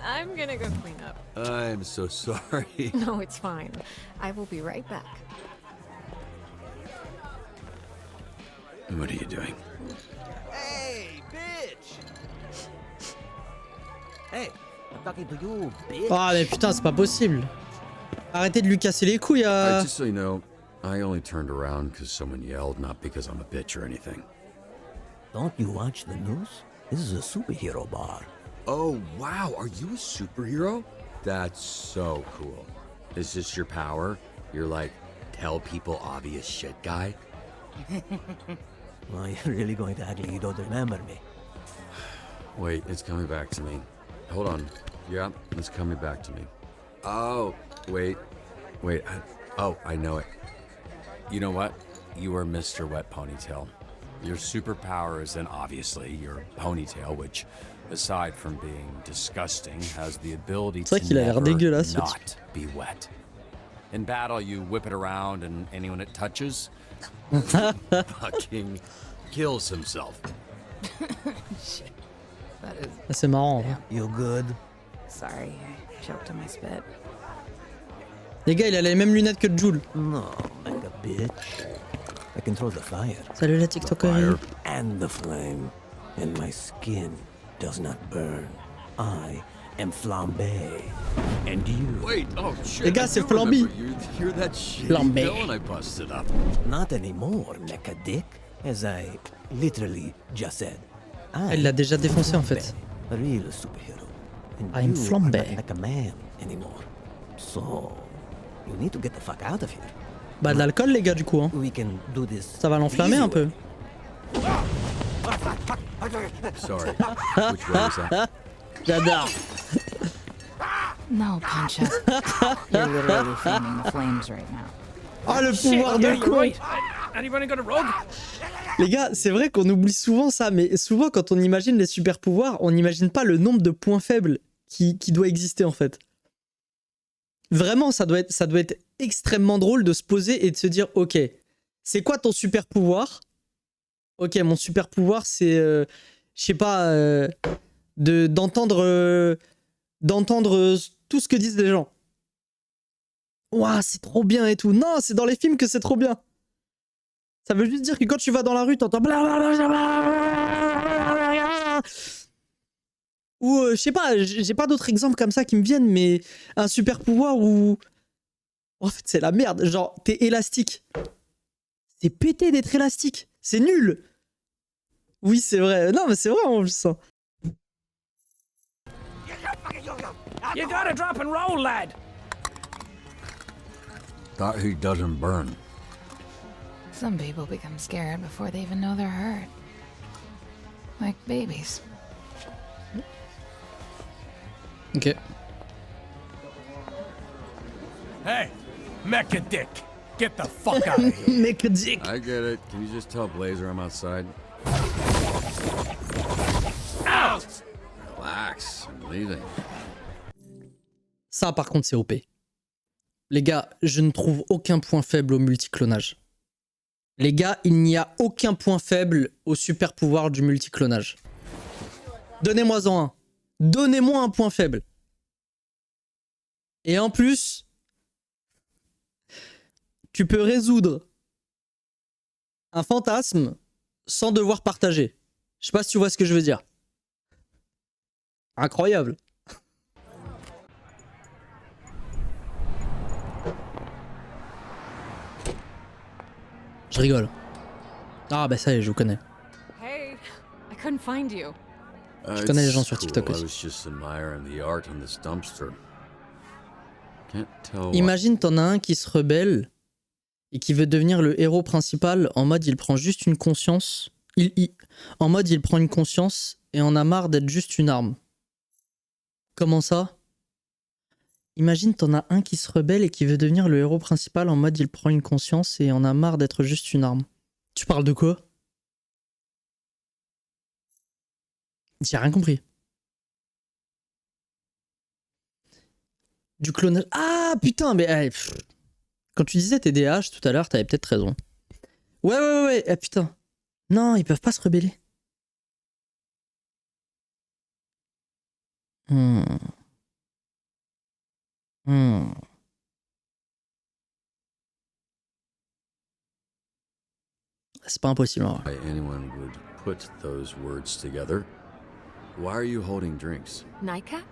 I'm gonna go clean up. I'm so sorry. No, it's fine. I will be right back. What are you doing? Hey, bitch! Hey, I'm talking to you, bitch. Ah, mais putain, c'est pas possible. Arrêtez de lui casser les couilles. Just so you know, I only turned around because someone yelled, not because I'm a bitch or anything. Don't you watch the news? This is a superhero bar. Oh, wow, are you a superhero? That's so cool. Is this your power? You're like, tell people obvious shit guy? Well, you're really going to act like you don't remember me. Wait, it's coming back to me. Hold on. Yeah, it's coming back to me. Oh, wait. I know it. You know what? You are Mr. Wet Ponytail. Your superpower is then obviously your ponytail, which, aside from being disgusting, has the ability to never not be wet. In battle, you whip it around and anyone it touches fucking kills himself. Shit. That is... C'est marrant. You good? Sorry, I choked on my spit. Les gars, il a les mêmes lunettes que Joule. No, like a bitch. I can throw the fire. Salut la TikToker. And the flame. And my skin does not burn. I am flambé. And you. Wait, oh shit. Les gars, I c'est do Flamby. remember you. You're that shitty Flambé. villain I busted up. Not anymore, mecha dick. As I literally just said. Elle l'a déjà défoncé en fait. A real superhero. And I'm you flambé. are not like a man anymore. So, you need to get the fuck out of here. Bah de l'alcool les gars du coup hein. We can do this. Ça va l'enflammer un peu. Sorry. Which way is that? J'adore. No, Punch Up. You're literally fanning the flames right now. Oh le pouvoir de con. Anybody got a rogue? Les gars, c'est vrai qu'on oublie souvent ça, mais souvent quand on imagine les super pouvoirs, on n'imagine pas le nombre de points faibles qui doit exister en fait. Vraiment, ça doit être extrêmement drôle de se poser et de se dire, ok, c'est quoi ton super pouvoir? Ok, mon super pouvoir, c'est, je sais pas, d'entendre tout ce que disent les gens. Ouah, c'est trop bien et tout. Non, c'est dans les films que c'est trop bien. Ça veut juste dire que quand tu vas dans la rue, t'entends ou je sais pas, j'ai pas d'autres exemples comme ça qui me viennent, mais un super pouvoir où en fait c'est la merde, genre t'es élastique. C'est pété d'être élastique, c'est nul. Oui c'est vrai, non mais c'est vrai en plus. Hein. You gotta drop and roll, lad. Thought he doesn't burn. Some people become scared before they even know they're hurt. Like babies. Ok. Hey, Mecha Dick, get the fuck out of here. Mecha Dick. I get it. Can you just tell Blazer I'm outside? Out! Relax, I'm leaving. Ça par contre c'est OP. Les gars, je ne trouve aucun point faible au multiclonage. Les gars, il n'y a aucun point faible au super pouvoir du multiclonage. Donnez-moi-en un. Donnez-moi un point faible. Et en plus, tu peux résoudre un fantasme sans devoir partager. Je sais pas si tu vois ce que je veux dire. Incroyable. Je rigole. Ah bah ça y est, je vous connais. Hey, I couldn't find you. Je connais les gens sur TikTok I aussi. was just admiring the art on this dumpster. Can't tell. Imagine t'en as un qui se rebelle et qui veut devenir le héros principal en mode il prend juste une conscience. En mode il prend une conscience et en a marre d'être juste une arme. Comment ça? Imagine t'en as un qui se rebelle et qui veut devenir le héros principal en mode il prend une conscience et en a marre d'être juste une arme. Tu parles de quoi? J'ai rien compris. Du clonage. Ah putain, mais quand tu disais TDAH tout à l'heure, t'avais peut-être raison. Ouais. Ah putain. Non, ils peuvent pas se rebeller. C'est pas impossible. En vrai. Anyone would put those words together. Why are you holding drinks? Nightcap?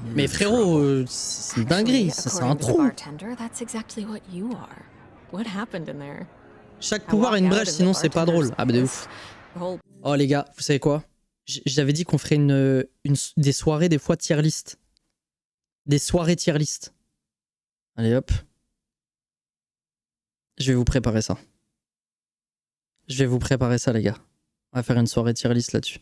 Mais frérot, c'est une dinguerie, ça c'est un According to the trou. bartender, that's exactly what you are. What happened in there? Chaque pouvoir a une brèche, sinon c'est pas drôle. Ah bah de ouf. Oh les gars, vous savez quoi? J'avais dit qu'on ferait des soirées des fois tier list. Des soirées tier list. Allez hop. Je vais vous préparer ça. Je vais vous préparer ça les gars. On va faire une soirée tier list là-dessus.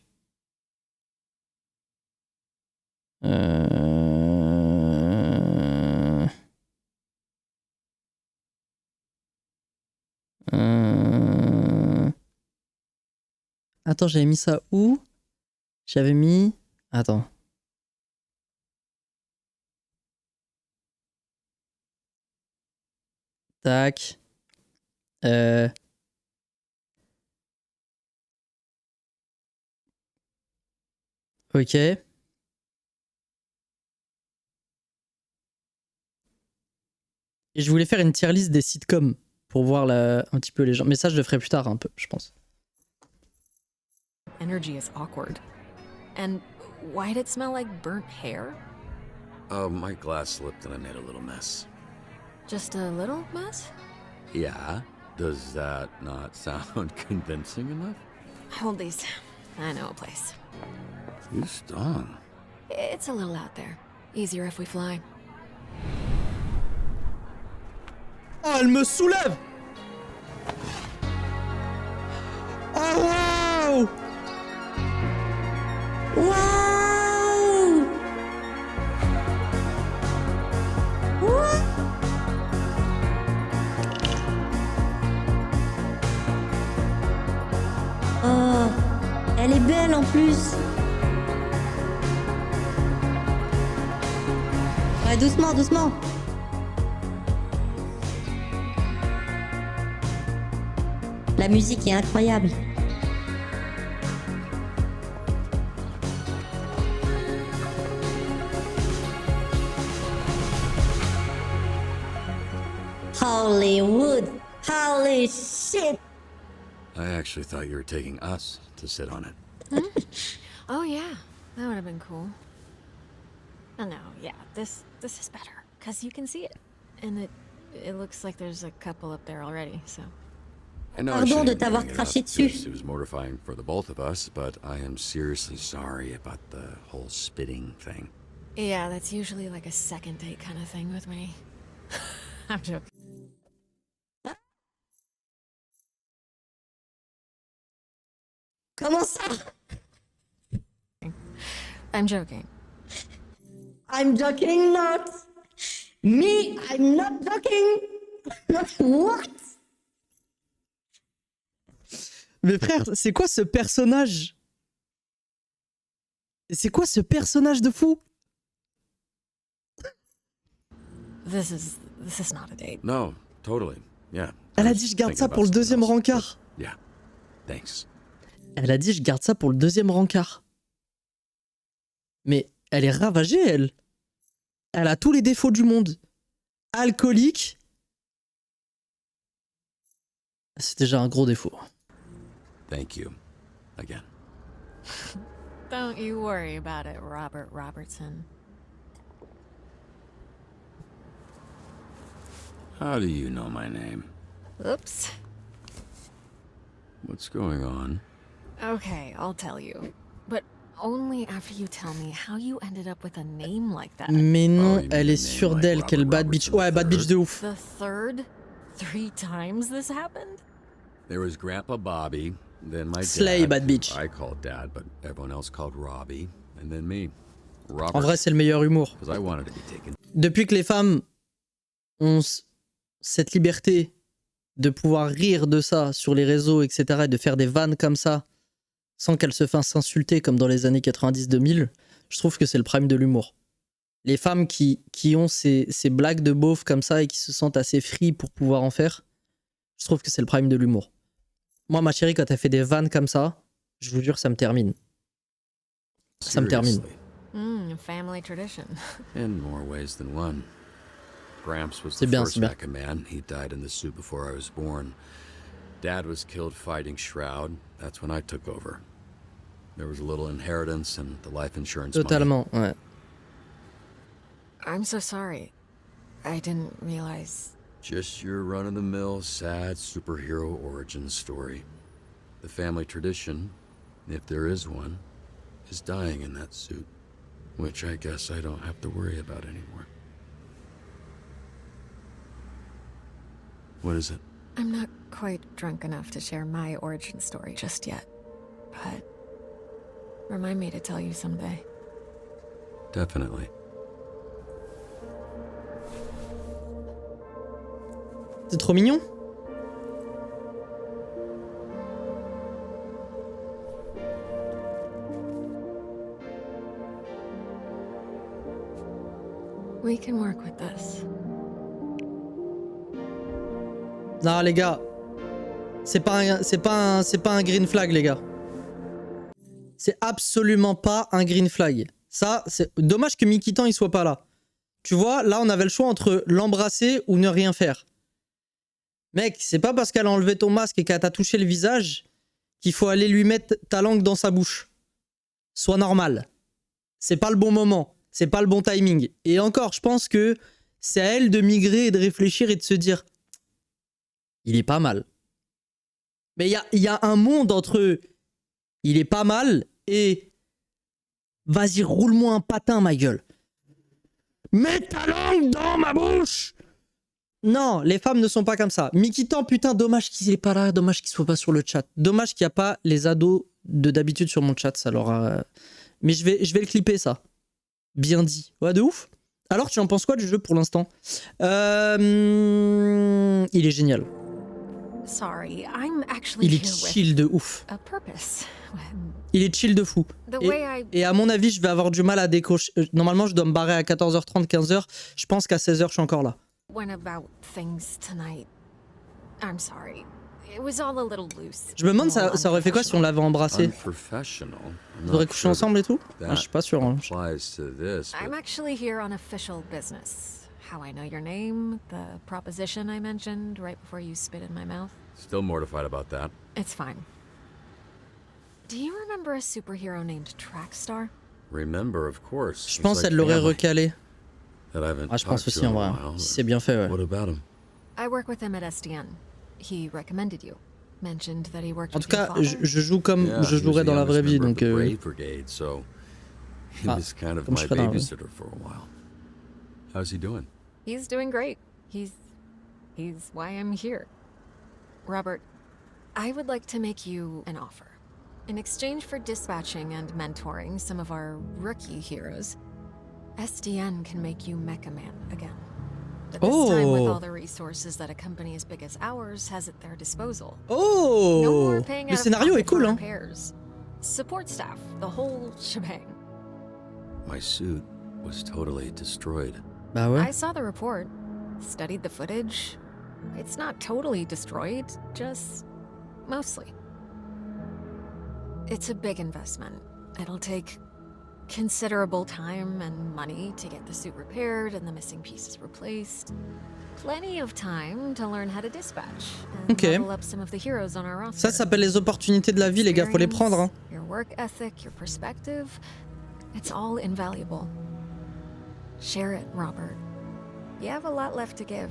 Attends, j'avais mis ça où? J'avais mis... Attends. Tac. Ok. Et je voulais faire une tier list des sitcoms pour voir un petit peu les gens. Mais ça, je le ferai plus tard un peu, je pense. Energy is awkward. And why'd it smell like burnt hair? Oh, my glass slipped and I made a little mess. Just a little mess? Yeah? Does that not sound convincing enough? Hold these. I know a place. You stung. It's a little out there. Easier if we fly. Oh, elle me soulève! Oh, wow! Wow! What? Oh, elle est belle en plus. Ouais, doucement, doucement. La musique est incroyable. Hollywood! Holy shit! I actually thought you were taking us to sit on it. Oh yeah, that would have been cool. Oh no, yeah, this is better because you can see it, and it looks like there's a couple up there already. So. I know Pardon de I t'avoir shouldn't craché bring it up dessus. because it was mortifying for the both of us, but I am seriously sorry about the whole spitting thing. Yeah, that's usually like a second date kind of thing with me. I'm joking. Comment ça? I'm joking. I'm joking not. Me, I'm not joking. What? Mais frère, c'est quoi ce personnage? C'est quoi ce personnage de fou? This is not a date. No, totally. Yeah. Elle a dit je garde ça pour le deuxième rencard. Yeah. Thanks. Elle a dit je garde ça pour le deuxième rencard. Mais elle est ravagée, elle. Elle a tous les défauts du monde. Alcoolique. C'est déjà un gros défaut. Thank you. Again. Don't you worry about it, Robert Robertson. How do you know my name? Oops. What's going on? Okay, I'll tell you. But only after you tell me how you ended up with a name like that. Mais non, elle est sûre d'elle, quelle bad bitch. Ouais, bad bitch de ouf. The third? 3 times this happened? There was Grandpa Bobby, then my Slay, dad. bad bitch. I called Dad, but everyone else called Robbie, and then me. Robert. En vrai, c'est le meilleur humour. Because I wanted to be taken. Depuis que les femmes ont cette liberté de pouvoir rire de ça sur les réseaux, etc., et de faire des vannes comme ça, sans qu'elles se fassent insulter comme dans les années 90-2000, je trouve que c'est le prime de l'humour. Les femmes qui ont ces blagues de beauf comme ça et qui se sentent assez free pour pouvoir en faire, je trouve que c'est le prime de l'humour. Moi, ma chérie, quand elle fait des vannes comme ça, je vous jure, ça me termine. Ça me termine. Family tradition. In more ways than one. Gramps was C'est the bien, first c'est bien. Mecha man. He died in the suit before I was born. Dad was killed fighting Shroud. That's when I took over. There was a little inheritance and the life insurance Totalement, ouais. I'm so sorry. I didn't realize. Just your run-of-the-mill, sad superhero origin story. The family tradition, if there is one, is dying in that suit. Which I guess I don't have to worry about anymore. What is it? I'm not quite drunk enough to share my origin story just yet. But remind me to tell you someday. Definitely. C'est trop mignon. We can work with this. Non, les gars. C'est pas un green flag, les gars. C'est absolument pas un green flag. Ça, c'est dommage que Mikitan il soit pas là. Tu vois, là, on avait le choix entre l'embrasser ou ne rien faire. Mec, c'est pas parce qu'elle a enlevé ton masque et qu'elle t'a touché le visage qu'il faut aller lui mettre ta langue dans sa bouche. Sois normal. C'est pas le bon moment. C'est pas le bon timing. Et encore, je pense que c'est à elle de migrer et de réfléchir et de se dire il est pas mal. Mais il y a un monde entre il est pas mal et vas-y, roule-moi un patin, ma gueule. Mets ta langue dans ma bouche! Non, les femmes ne sont pas comme ça. Mikitan, putain, dommage qu'il n'est pas là, dommage qu'il soit pas sur le chat. Dommage qu'il n'y a pas les ados de d'habitude sur mon chat, ça leur a... Mais je vais le clipper, ça. Bien dit. Ouais, de ouf. Alors, tu en penses quoi du jeu pour l'instant? Il est génial. Sorry, I'm actually Il est here with chill de ouf. a purpose. Il est chill de fou. Et à mon avis, je vais avoir du mal à décocher. Normalement, je dois me barrer à 14h30, 15h. Je pense qu'à 16h, je suis encore là. Went about things tonight. I'm sorry. It was all a little loose. Je me demande, ça aurait fait quoi si on l'avait embrassé? Ils auraient couché ensemble et tout? Ah, je suis pas sûr. Hein. I'm actually here on official business. How I know your name, the proposition I mentioned right before you spit in my mouth. Still mortified about that. It's fine. Do you remember a superhero named Trackstar? Remember, of course. Je pense qu'elle l'aurait recalé. Ah, je pense aussi en vrai. Si c'est bien fait, ouais. What about him? I work with him at SDN. He recommended you. Mentioned that he worked En tout with your cas, father. je joue comme je jouerais dans la vraie vie, donc. Brave Brigade, so he was kind of my babysitter for a while. How's he doing? He's doing great. He's why I'm here. Robert, I would like to make you an offer. In exchange for dispatching and mentoring some of our rookie heroes, SDN can make you Mecha Man again. But this time with all the resources that a company as big as ours has at their disposal. Oh! No more paying Le out of scénario est pocket cool, for hein? repairs. Support staff, the whole shebang. My suit was totally destroyed. Bah ouais. I saw the report, studied the footage. It's not totally destroyed, just mostly. It's a big investment. It'll take considerable time and money to get the suit repaired and the missing pieces replaced. Plenty of time to learn how to dispatch and Ok. level up some of the heroes on our roster. Ça s'appelle les opportunités de la vie, les gars, faut les prendre. Hein. Your work ethic, your perspective, it's all invaluable. Share it, Robert. You have a lot left to give.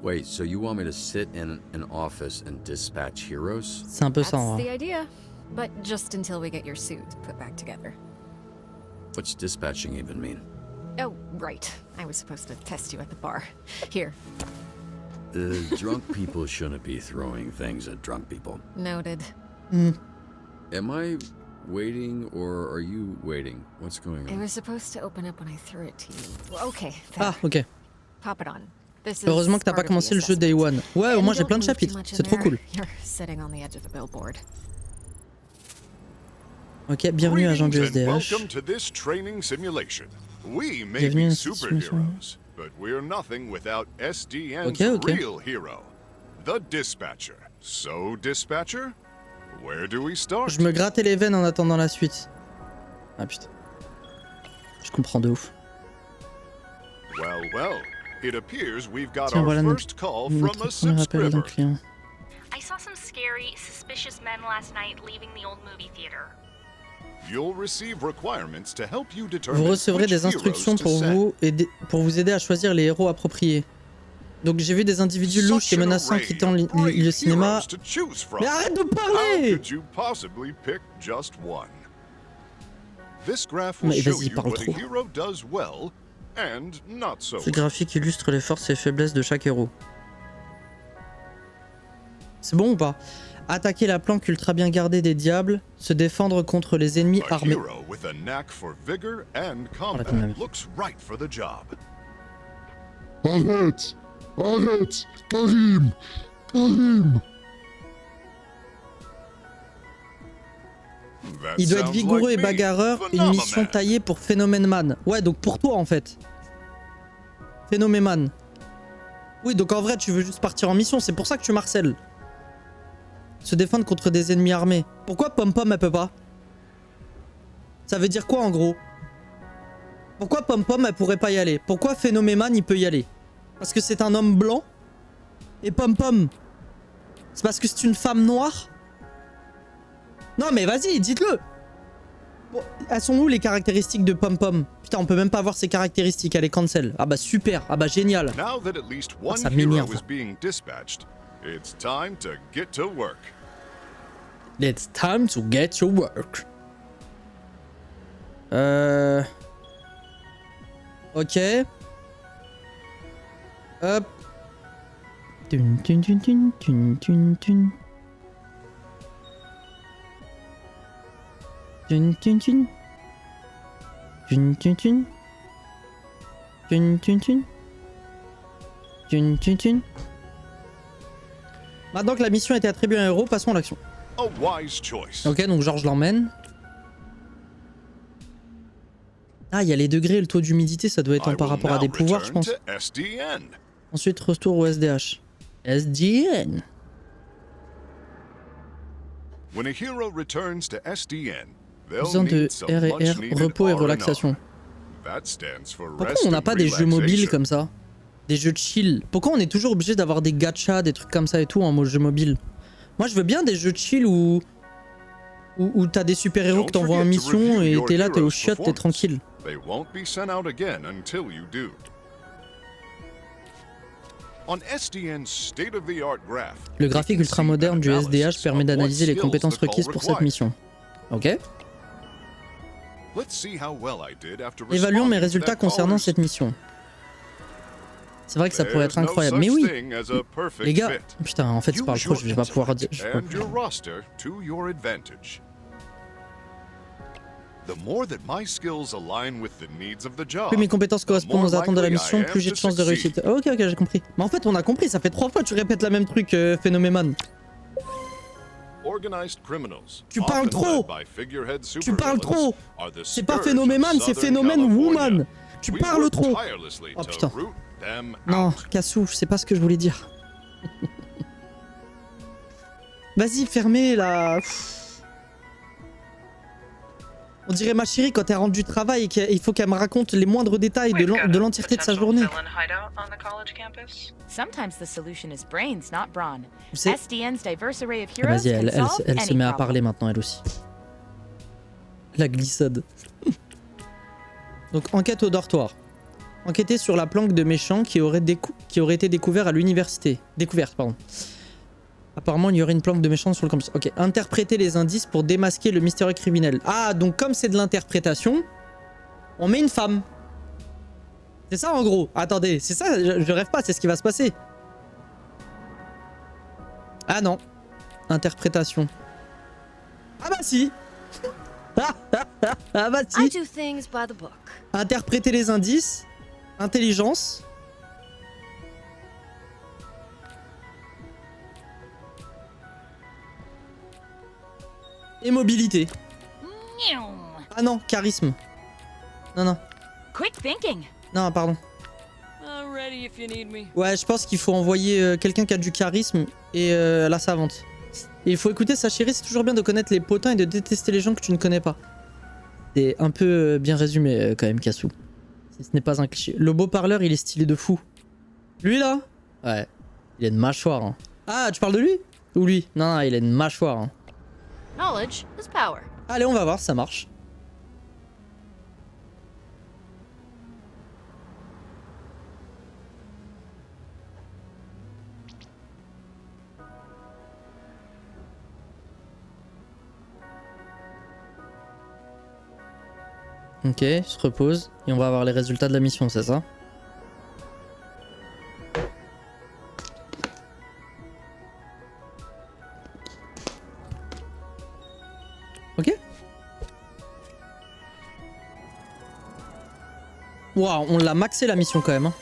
Wait, so you want me to sit in an office and dispatch heroes? C'est un peu ça, That's en the vrai. idea, but just until we get your suit put back together. What's dispatching even mean? Oh, right. I was supposed to test you at the bar. Here. The drunk people shouldn't be throwing things at drunk people. Noted. Am I waiting or are you waiting? What's going It on? was supposed to open up when I threw it to you. Okay, Ah, there. ok. Pop it on. This is Heureusement que t'as pas part of commencé the le jeu Day assessment. One. Ouais, au And moins j'ai don't plein de move too chapitres. much in C'est trop there. cool. You're sitting on the edge of the billboard. Ok, bienvenue agent du Greetings and SDH. welcome to this training simulation. We may Bienvenue be à cette simulation. superheroes, but we're nothing without SDN's Ok, ok. real hero, the Dispatcher. So, Dispatcher, where do we start? Je me grattais les veines en attendant la suite. Ah putain. Je comprends de ouf. Well, it appears we've got Tiens, our voilà first call from notre a premier appel d'un subscriber. client. I saw some scary, suspicious men last night leaving the old movie theater. You'll receive requirements to help you determine Vous recevrez which des instructions heroes to pour send. pour vous aider à choisir les héros appropriés. Donc j'ai vu des individus louches et menaçants quittant le cinéma. Heroes to choose from. Mais arrête de How parler! could you possibly pick just one? This graph will Mais show vas-y, you parle what a trop. hero does well and not so Ce well. graphique illustre les forces et faiblesses de chaque héros. C'est bon ou pas? Attaquer la planque ultra bien gardée des diables, se défendre contre les ennemis A armés. hero with a knack for vigor and la combat même. looks right for the job. Arrête! Arrête! Karim! Karim! That Il doit être sounds vigoureux like et me. bagarreur, une Phenomenon. mission taillée pour Phénomène Man. Ouais, donc pour toi en fait. Phénomène Man. Oui, donc en vrai, tu veux juste partir en mission, c'est pour ça que tu marcelles. Se défendre contre des ennemis armés. Pourquoi Pom Pom elle peut pas? Ça veut dire quoi en gros? Pourquoi Pom Pom elle pourrait pas y aller? Pourquoi Phénoméman il peut y aller? Parce que c'est un homme blanc? Et Pom Pom, c'est parce que c'est une femme noire? Non mais vas-y, dites-le. Bon, elles sont où les caractéristiques de Pom Pom? Putain, on peut même pas voir ses caractéristiques, elle est cancel. Ah bah super, ah bah génial. Now that at least one Ça hero m'énerve. is being dispatched, it's time to get to work. It's time to get to work. Ok. Hop. Tun, tun, tun, tun, tun, tun, tun. Tun, tun, tun. Tun, tun, tun. Tun, tun, tun. Tun, tun, tun. Maintenant que la mission a été attribuée à un héros, passons à l'action. A wise choice. Ok, donc Georges l'emmène. Ah, il y a les degrés et le taux d'humidité, ça doit être en par rapport à des pouvoirs, je pense. Ensuite, retour au SDH. SDN. When a hero returns to SDN, they'll Besoin de need some R&R, much-needed repos et R&R. relaxation. That stands for Pourquoi rest on n'a and pas des jeux mobiles relaxation. comme ça? Des jeux de chill? Pourquoi on est toujours obligé d'avoir des gachas, des trucs comme ça et tout en mode jeu mobile? Moi je veux bien des jeux de chill où t'as des super-héros que t'envoies en mission et t'es là, t'es au chiottes, t'es tranquille. They won't be sent out again until you do. On SDN's state-of-the-art graph, Le graphique ultra moderne du SDH permet d'analyser les compétences requises pour cette mission. Ok. let's see how well I did after Évaluons mes responding to résultats that concernant caller's- cette mission. C'est vrai que ça pourrait être There's no incroyable. such Mais oui. thing as a perfect Les gars, fit. putain, en fait, je parle Use trop, your je vais pas pouvoir dire. intellect and your roster to your advantage. The more that my skills align with the needs of the job, Plus mes compétences correspondent aux attentes de la likely I mission, am plus j'ai de to chances de succeed. réussite. Ok, ok, j'ai compris. Mais en fait, on a compris, ça fait 3 fois que tu répètes la même truc, Phénoméman. Organized criminals, Tu parles often trop. led by figurehead Tu parles trop. supervillains, are the C'est pas scourge Phénoméman, of c'est Southern Phénomène California. Woman. Tu We parles work trop. tirelessly Oh to putain. root them Non, Cassou, c'est pas ce que je voulais dire. Vas-y, fermez là. On dirait ma chérie quand elle rentre du travail et qu'il faut qu'elle me raconte les moindres détails de l'entièreté de sa journée. Sometimes the solution is brains, not brawn. Vous savez- SDN's diverse array of Ah, heroes vas-y, can elle solve se any met à problem. parler maintenant, elle aussi. La glissade. Donc, enquête au dortoir. Enquêter sur la planque de méchants qui aurait été découvert à l'université. Découverte, pardon. Apparemment, il y aurait une planque de méchants sur le campus. Ok, interpréter les indices pour démasquer le mystérieux criminel. Ah, donc comme c'est de l'interprétation, on met une femme. C'est ça en gros. Attendez, c'est ça, je rêve pas, c'est ce qui va se passer. Ah non. Interprétation. Ah bah si. Ah bah I si. do things by the book. Interpréter les indices. Intelligence. Et mobilité. Ah non, charisme. Non, non. Quick thinking. Non, pardon. I'm ready if you need me. Ouais, je pense qu'il faut envoyer quelqu'un qui a du charisme et la savante. Et il faut écouter sa chérie, c'est toujours bien de connaître les potins et de détester les gens que tu ne connais pas. C'est un peu bien résumé quand même, Cassou. Si ce n'est pas un cliché. Le beau parleur, il est stylé de fou. Lui là? Ouais. Il a une mâchoire. Hein. Ah, tu parles de lui? Ou lui? Non, non, il a une mâchoire. Hein. Knowledge is power. Allez, on va voir, ça marche. Ok, il se repose et on va avoir les résultats de la mission, c'est ça? Ok. Waouh, on l'a maxé la mission quand même. Hein.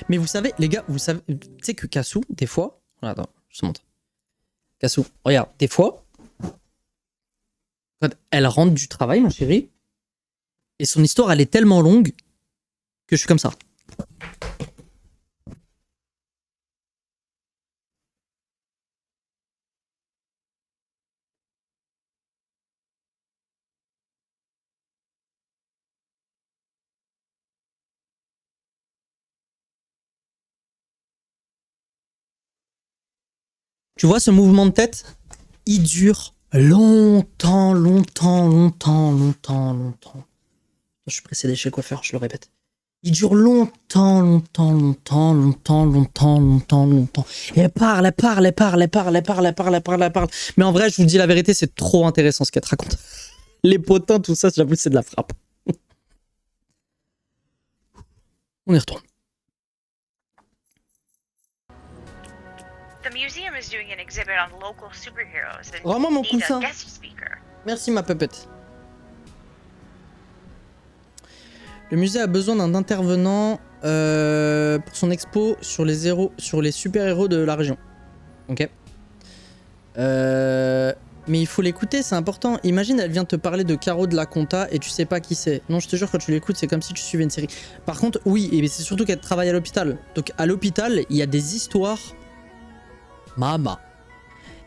Mais vous savez, les gars, vous savez, tu sais que Cassou, des fois... Attends, je te montre. Cassou, regarde, des fois, quand elle rentre du travail, ma chérie, et son histoire, elle est tellement longue que je suis comme ça. Tu vois ce mouvement de tête? Il dure longtemps. Je suis précédé chez le coiffeur, je le répète. Il dure longtemps. Et elle parle. Mais en vrai, je vous dis la vérité, c'est trop intéressant ce qu'elle te raconte. Les potins, tout ça, j'avoue, c'est de la frappe. On y retourne. The museum is doing an exhibit on local superheroes and Vraiment mon need coussin. a guest speaker. Merci ma pépette. Le musée a besoin d'un intervenant pour son expo sur les super-héros de la région. Ok. Mais il faut l'écouter, c'est important. Imagine, elle vient te parler de Caro de la Conta et tu sais pas qui c'est. Non, je te jure, quand tu l'écoutes, c'est comme si tu suivais une série. Par contre, oui, et c'est surtout qu'elle travaille à l'hôpital. Donc à l'hôpital, il y a des histoires... Mama.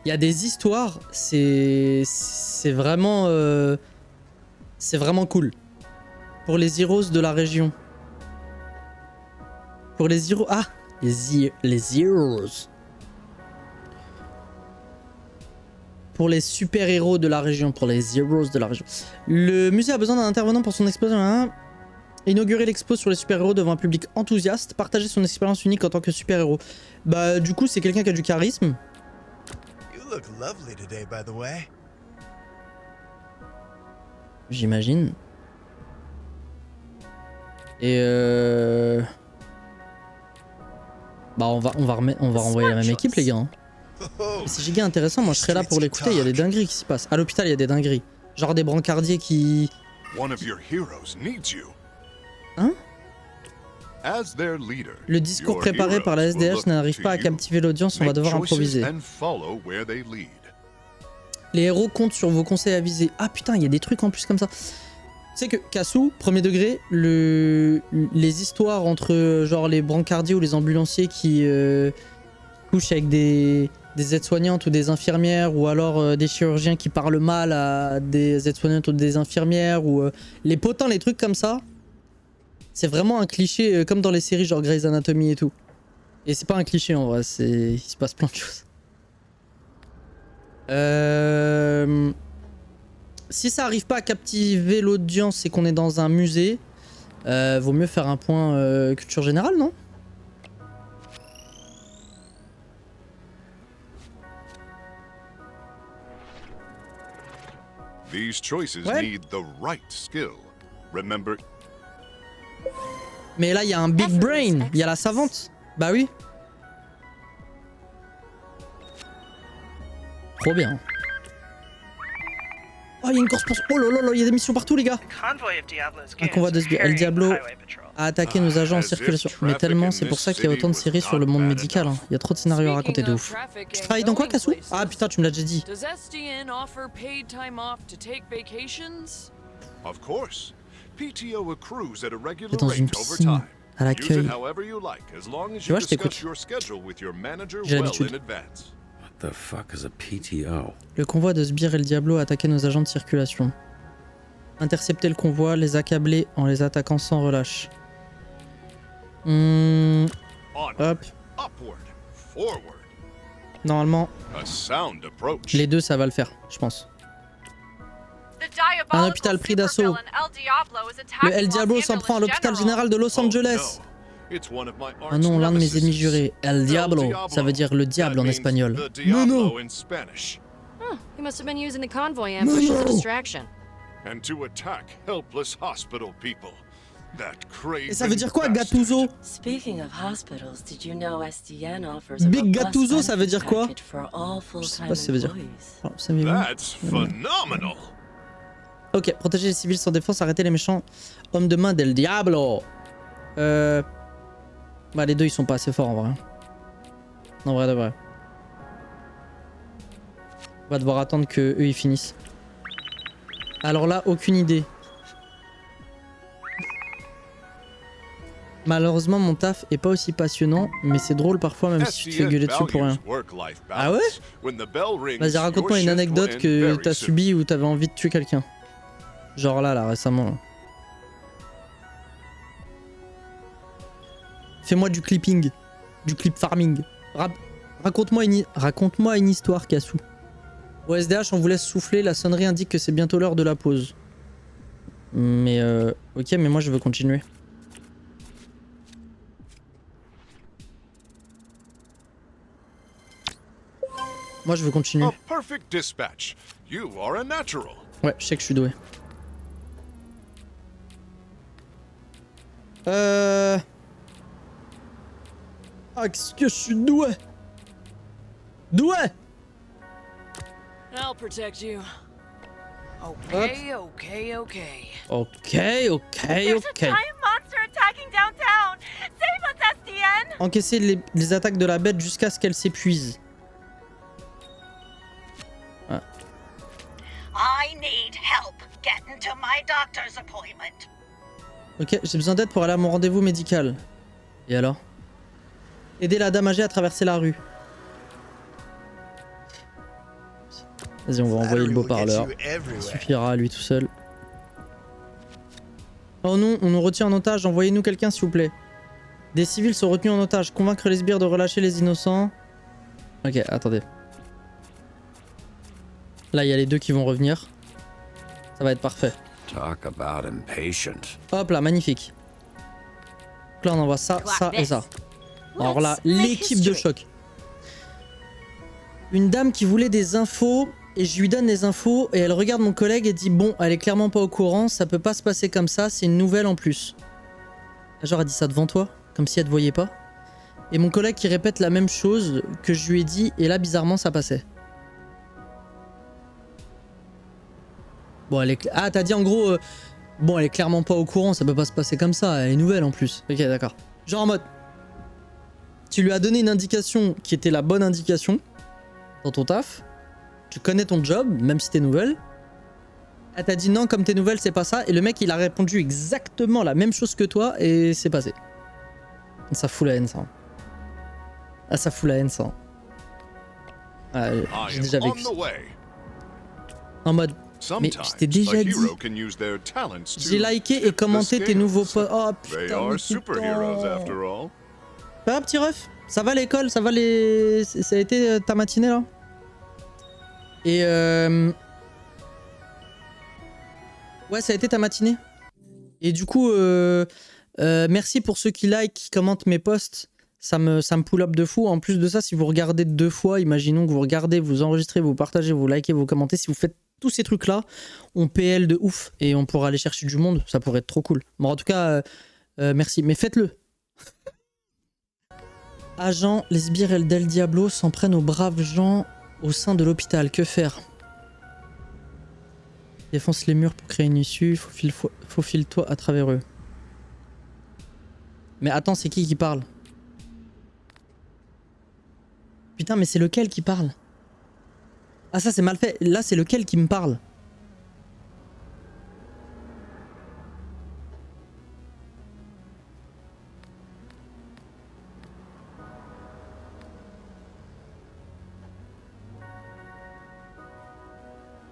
Il y a des histoires, c'est vraiment... c'est vraiment cool. Pour les heroes de la région. Pour les heroes... Ah, les heroes. Pour les super-héros de la région. Pour les heroes de la région. Le musée a besoin d'un intervenant pour son exposition. Inaugurer l'expo sur les super-héros devant un public enthousiaste. Partager son expérience unique en tant que super-héros. Bah, du coup, c'est quelqu'un qui a du charisme. You look lovely today, by the way. J'imagine. Et bah on va renvoyer la même équipe les gars. Hein. C'est giga intéressant, moi je serais là pour l'écouter, il y a des dingueries qui s'y passent. À l'hôpital il y a des dingueries. Genre des brancardiers qui... Hein? Le discours préparé par la SDH n'arrive pas à captiver l'audience, on va devoir improviser. Les héros comptent sur vos conseils avisés. Ah putain, il y a des trucs en plus comme ça. Tu sais que Kassou, premier degré, les histoires entre genre les brancardiers ou les ambulanciers qui couchent avec des aides-soignantes ou des infirmières, ou alors des chirurgiens qui parlent mal à des aides-soignantes ou des infirmières, ou les potins, les trucs comme ça, c'est vraiment un cliché comme dans les séries genre Grey's Anatomy et tout. Et c'est pas un cliché en vrai, il se passe plein de choses. Si ça arrive pas à captiver l'audience et qu'on est dans un musée, vaut mieux faire un point culture générale, non? These choices need the right skill. Remember. Mais là, il y a un big brain, il y a la savante. Bah oui. Trop bien. Oh, il y a une course pour... Oh là là là, il y a des missions partout, les gars. Un convoi de El Diablo a attaqué nos agents en circulation. Mais tellement, c'est pour ça qu'il y a autant de séries sur le monde médical. Hein. Il y a trop de scénarios à raconter de ouf. Tu travailles dans quoi, Kassou? Ah putain, tu me l'as déjà dit. T'es dans une piscine, à l'accueil. Tu vois, je t'écoute. J'ai l'habitude. The fuck is a PTO? Le convoi de Sbire El Diablo a attaqué nos agents de circulation. Intercepter le convoi, les accabler en les attaquant sans relâche. Hop. Normalement, les deux ça va le faire, je pense. Un hôpital pris d'assaut. Le El Diablo s'en prend à l'hôpital général de Los Angeles. Ah non, l'un de mes ennemis jurés. El Diablo, ça veut dire le diable en espagnol. Non, non. He must have been using the convoy ambush as a distraction. Et ça veut dire quoi, Gattuso? Big Gattuso, ça veut dire quoi? Je sais pas si ça veut dire. Oh, ça ok, protéger les civils sans défense, arrêter les méchants hommes de main d'El Diablo. Bah les deux ils sont pas assez forts en vrai. En vrai de vrai. On va devoir attendre que eux ils finissent. Alors là, aucune idée. Malheureusement mon taf est pas aussi passionnant, mais c'est drôle parfois même si tu te fais gueuler dessus pour rien. Ah ouais? Vas-y, raconte-moi une anecdote que t'as subie ou t'avais envie de tuer quelqu'un. Genre là récemment. Là. Fais-moi du clipping, du clip farming. Raconte-moi une histoire, Cassou. Au SDH, on vous laisse souffler. La sonnerie indique que c'est bientôt l'heure de la pause. Mais ok, mais moi je veux continuer. Moi je veux continuer. A perfect dispatch. You are a natural. Ouais, je sais que je suis doué. Ah, qu'est-ce que je suis doué. Doué. I'll protect you. Okay, okay, okay. Ok. There's a giant monster attacking downtown. Save us, SDN. Encaisser les attaques de la bête jusqu'à ce qu'elle s'épuise. Ah. I need help getting to my doctor's appointment. Ok, j'ai besoin d'aide pour aller à mon rendez-vous médical. Et alors? Aider la dame âgée à traverser la rue. Vas-y, on va envoyer le beau-parleur. Il suffira à lui tout seul. Oh non, on nous retient en otage. Envoyez-nous quelqu'un, s'il vous plaît. Des civils sont retenus en otage. Convaincre les sbires de relâcher les innocents. Ok, attendez. Là, il y a les deux qui vont revenir. Ça va être parfait. Talk about impatient. Hop là, magnifique. Donc là, on envoie ça, ça et ça. Alors là, l'équipe de choc. Une dame qui voulait des infos et je lui donne les infos et elle regarde mon collègue et dit bon, elle est clairement pas au courant, ça peut pas se passer comme ça, c'est une nouvelle en plus. Genre elle dit ça devant toi, comme si elle te voyait pas. Et mon collègue qui répète la même chose que je lui ai dit et là bizarrement ça passait. Bon, elle est... Ah, t'as dit en gros... Bon, elle est clairement pas au courant, ça peut pas se passer comme ça, elle est nouvelle en plus. Ok, d'accord. Genre en mode... Tu lui as donné une indication qui était la bonne indication dans ton taf. Tu connais ton job, même si t'es nouvelle. Elle t'a dit non, comme t'es nouvelle, c'est pas ça. Et le mec, il a répondu exactement la même chose que toi et c'est passé. Ça fout la haine, ça. Ah, ça fout la haine, ça. Ah, j'ai déjà vécu ça. En mode... Mais je t'ai déjà dit. J'ai liké et commenté tes nouveaux posts. Oh putain, ça va petit ref? Ça va l'école? Ça va les... Ça a été ta matinée là? Et ouais, ça a été ta matinée. Et du coup, merci pour ceux qui like, qui commentent mes posts. Ça me pull up de fou. En plus de ça, si vous regardez 2 fois, imaginons que vous regardez, vous enregistrez, vous partagez, vous likez, vous commentez. Si vous faites tous ces trucs-là, on PL de ouf et on pourra aller chercher du monde. Ça pourrait être trop cool. Bon, en tout cas, merci. Mais faites-le. Agent, les sbires et Del Diablo s'en prennent aux braves gens au sein de l'hôpital. Que faire? Défonce les murs pour créer une issue. Faufile-toi à travers eux. Mais attends, c'est qui parle? Putain, mais c'est lequel qui parle? Ah, ça c'est mal fait. Là, c'est lequel qui me parle?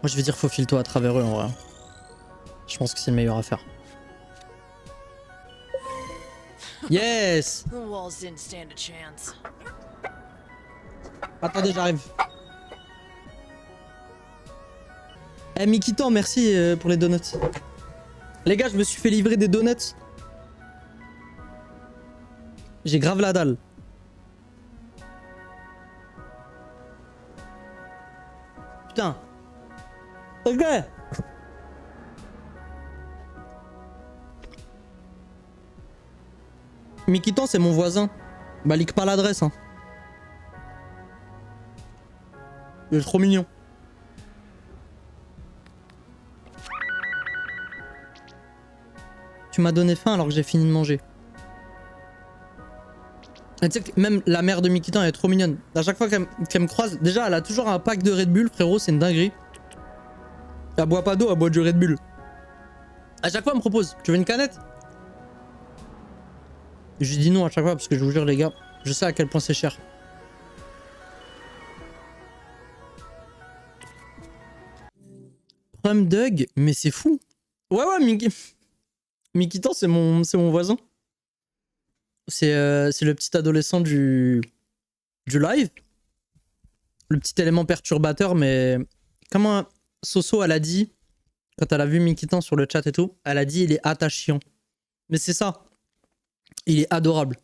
Moi, je vais dire faufile-toi à travers eux en vrai. Je pense que c'est le meilleur à faire. Yes! The walls didn't stand a chance. Attendez, j'arrive. Eh, Mikitan, merci pour les donuts. Les gars, je me suis fait livrer des donuts. J'ai grave la dalle. Putain. Ok. Mikitan, c'est mon voisin. Bah, lique pas l'adresse, hein. Il est trop mignon. Tu m'as donné faim alors que j'ai fini de manger. Et tu sais que même la mère de Mikitan elle est trop mignonne. À chaque fois qu'elle me croise, déjà elle a toujours un pack de Red Bull, frérot, c'est une dinguerie. Elle boit pas d'eau, elle boit du Red Bull. À chaque fois elle me propose, tu veux une canette? Je lui dis non à chaque fois parce que je vous jure les gars, je sais à quel point c'est cher. Prom Doug, mais c'est fou. Ouais, Mikitan, c'est mon voisin. C'est le petit adolescent du live. le petit élément perturbateur, mais comment Soso, elle a dit, quand elle a vu Mikitan sur le chat et tout, elle a dit il est attachant. Mais c'est ça. Il est adorable.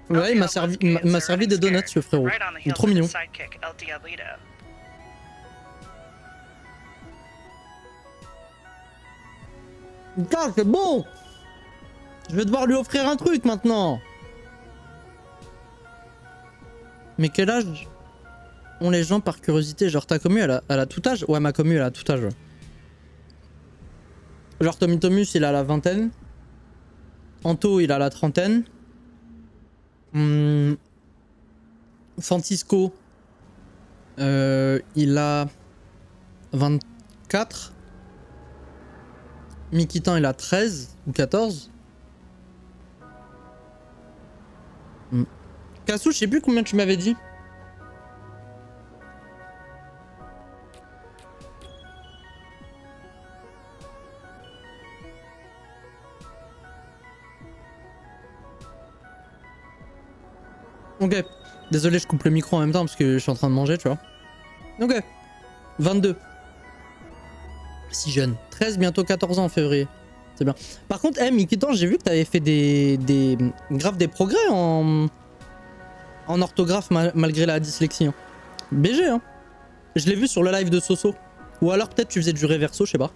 Ouais, il m'a servi des donuts, ce frérot. Il est trop mignon. Putain, c'est bon! Je vais devoir lui offrir un truc maintenant. Mais quel âge ont les gens par curiosité? Genre ta commu, elle a tout âge? Ouais, ma commu, elle a tout âge. Ouais. Genre Tommy Tomus, il a la vingtaine. Anto, il a la trentaine. Francisco, il a 24. Mikitan, il a 13 ou 14. Kassou, je sais plus combien tu m'avais dit. Ok. Désolé, je coupe le micro en même temps parce que je suis en train de manger, tu vois. Ok. 22. Si jeune. 13, bientôt 14 ans en février. C'est bien. Par contre, Mikitan, j'ai vu que t'avais fait grave des progrès en orthographe malgré la dyslexie. Hein. BG, hein. Je l'ai vu sur le live de Soso. Ou alors peut-être tu faisais du réverso, je sais pas.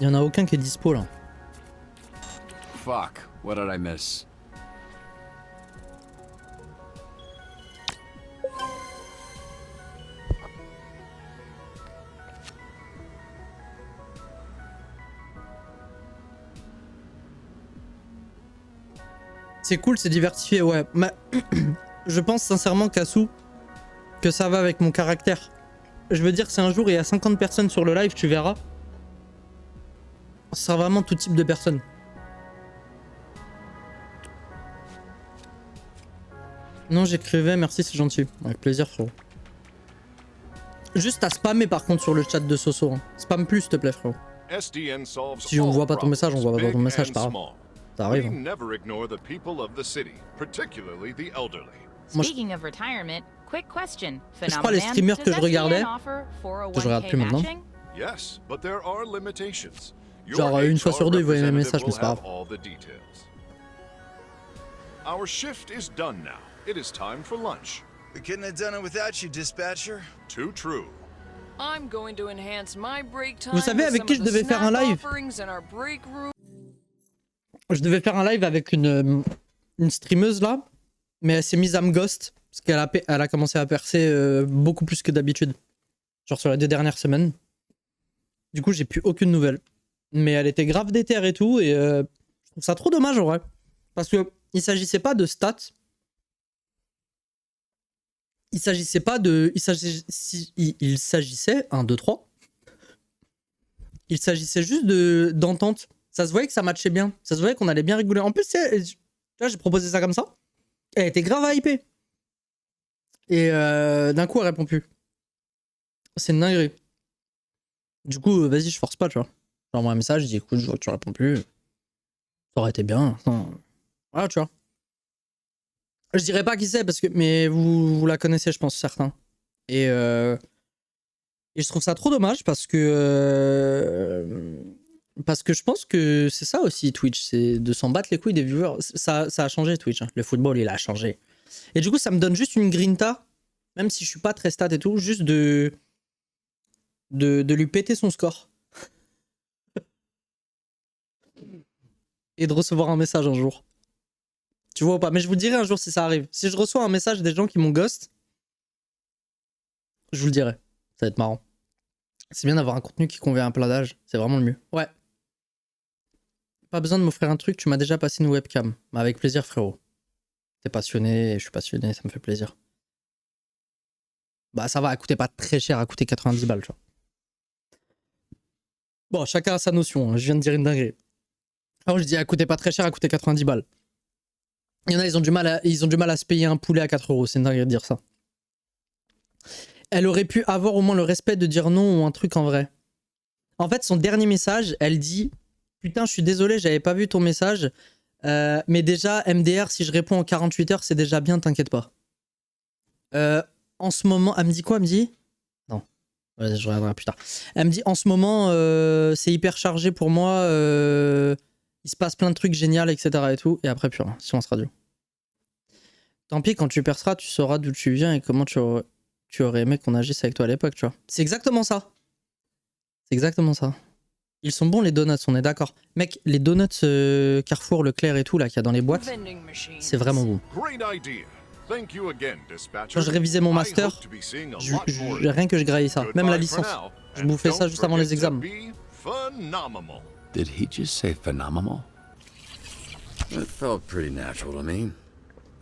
Il y en a aucun qui est dispo là. Fuck, what did I miss? C'est cool, c'est diversifié, ouais. Mais je pense sincèrement, Kassou, que ça va avec mon caractère. Je veux dire, si un jour il y a 50 personnes sur le live, tu verras. Ce sera vraiment tout type de personnes. Non, j'écrivais, merci, c'est gentil. Avec plaisir, frérot. Juste à spammer par contre sur le chat de Soso. Hein. Spam plus, s'il te plaît, frérot. Si on voit pas ton message, on voit pas ton message, pas grave. Ça arrive. Hein. Speaking of retirement, quick question. Je crois les streamers que je regardais, que je regarde plus maintenant. Yes, but there are limitations. Genre une fois sur deux, ils voyaient mes messages, mais c'est pas grave. Our shift is done now. It is time for lunch. We couldn't have done it without you, dispatcher. Too true. I'm going to enhance my break time. Vous savez avec qui je devais faire un live? Je devais faire un live avec une streameuse là, mais elle s'est mise à me ghost parce qu'elle a commencé à percer beaucoup plus que d'habitude. Genre sur les 2 dernières semaines. Du coup, j'ai plus aucune nouvelle. Mais elle était grave déter et tout, et je trouve ça trop dommage en vrai. Parce que il s'agissait pas de stats. Il s'agissait pas de. Il s'agissait. 1, 2, 3. Il s'agissait juste d'entente. Ça se voyait que ça matchait bien. Ça se voyait qu'on allait bien rigoler. En plus, tu vois, j'ai proposé ça comme ça. Elle était grave hypée. Et d'un coup, elle répond plus. C'est une dinguerie. Du coup, vas-y, je force pas, tu vois. J'envoie un message, je dis écoute, je vois que tu réponds plus. Ça aurait été bien. Non. Voilà, tu vois. Je dirais pas qui c'est, parce que mais vous la connaissez, je pense, certains. Et je trouve ça trop dommage parce que je pense que c'est ça aussi Twitch, c'est de s'en battre les couilles des viewers. Ça a changé Twitch, hein. Le football il a changé. Et du coup ça me donne juste une grinta, même si je suis pas très stat et tout, juste de lui péter son score. Et de recevoir un message un jour. Tu vois ou pas? Mais je vous dirai un jour si ça arrive. Si je reçois un message des gens qui m'ont ghost, je vous le dirai. Ça va être marrant. C'est bien d'avoir un contenu qui convient à plein d'âge. C'est vraiment le mieux. Ouais. Pas besoin de m'offrir un truc, tu m'as déjà passé une webcam. Avec plaisir, frérot. T'es passionné, je suis passionné, ça me fait plaisir. Bah ça va, elle coûtait pas très cher, elle coûtait 90 balles, tu vois. Bon, chacun a sa notion, hein. Je viens de dire une dinguerie. Alors je dis, elle coûtait pas très cher, elle coûtait 90 balles. Il y en a, ils ont du mal à se payer un poulet à 4 euros. C'est une dinguerie de dire ça. Elle aurait pu avoir au moins le respect de dire non ou un truc en vrai. En fait, son dernier message, elle dit « Putain, je suis désolé, j'avais pas vu ton message. Mais déjà, MDR, si je réponds en 48 heures, c'est déjà bien, t'inquiète pas. » En ce moment, elle me dit quoi? Elle me dit... Non, je regarderai plus tard. Elle me dit « En ce moment, c'est hyper chargé pour moi. Il se passe plein de trucs géniaux, etc. et tout. » Et après, plus rien. Silence radio. Tant pis, quand tu perceras, tu sauras d'où tu viens et comment tu aurais aimé qu'on agisse avec toi à l'époque, tu vois. C'est exactement ça. C'est exactement ça. Ils sont bons les donuts, on est d'accord. Mec, les donuts Carrefour, Leclerc et tout là qu'il y a dans les boîtes, c'est vraiment bon. Quand je révisais mon master, rien que je graillais ça. Même la licence. Je bouffais ça juste avant les examens. Did he just say phenomenal? It felt pretty natural to me.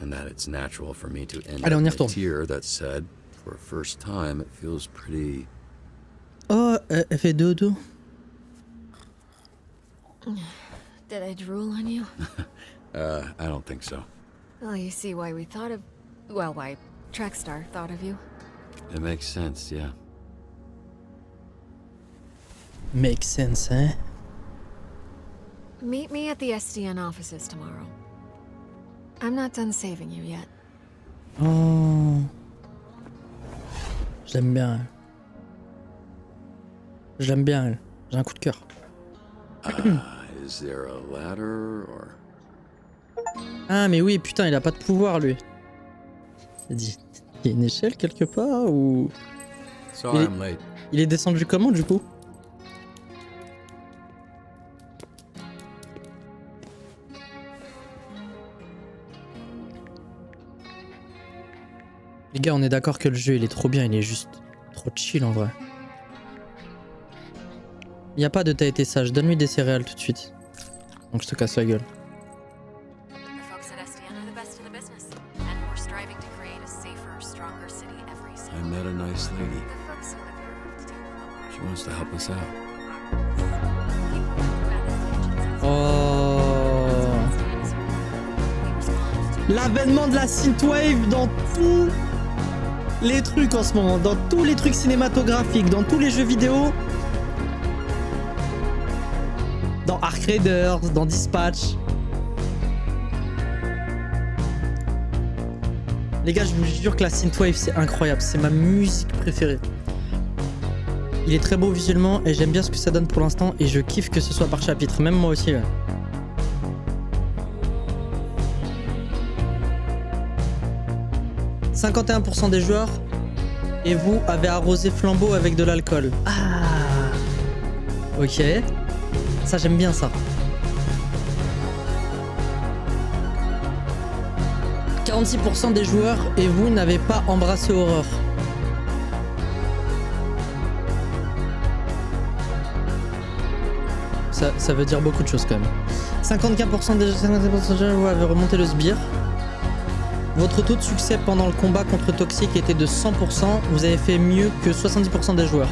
And that it's natural for me to end Allez, on y up in a retourne. tear that said, for a first time, it feels pretty... Oh, elle fait dodo. Did I drool on you? I don't think so. Well, you see why we thought of... Well, why Trackstar thought of you. It makes sense, yeah. Makes sense, hein? Meet me at the SDN offices tomorrow. I'm not done saving you yet. Oh. Je l'aime bien, elle. Je l'aime bien, elle. J'ai un coup de cœur. Is there a ladder or... Ah, mais oui, putain, il a pas de pouvoir, lui. Il dit, il y a une échelle quelque part ou... Sorry, I'm late. Il est descendu comment, du coup? Les gars, on est d'accord que le jeu, il est trop bien, il est juste trop chill, en vrai. Y a pas de t'as été sage, donne-lui des céréales tout de suite. Donc je te casse la gueule. I met a nice lady. She wants to help us out. Oh. L'avènement de la synthwave dans tous les trucs en ce moment, dans tous les trucs cinématographiques, dans tous les jeux vidéo. Dans Ark Raiders, dans Dispatch. Les gars, je vous jure que la synthwave c'est incroyable, c'est ma musique préférée. Il est très beau visuellement et j'aime bien ce que ça donne pour l'instant et je kiffe que ce soit par chapitre, même moi aussi. Ouais. « 51% des joueurs et vous avez arrosé flambeau avec de l'alcool. » Ah. Ok. Ça, j'aime bien ça. 46% des joueurs et vous n'avez pas embrassé Aurore. Ça veut dire beaucoup de choses quand même. 54% des joueurs vous avez remonté le sbire. Votre taux de succès pendant le combat contre Toxic était de 100%. Vous avez fait mieux que 70% des joueurs.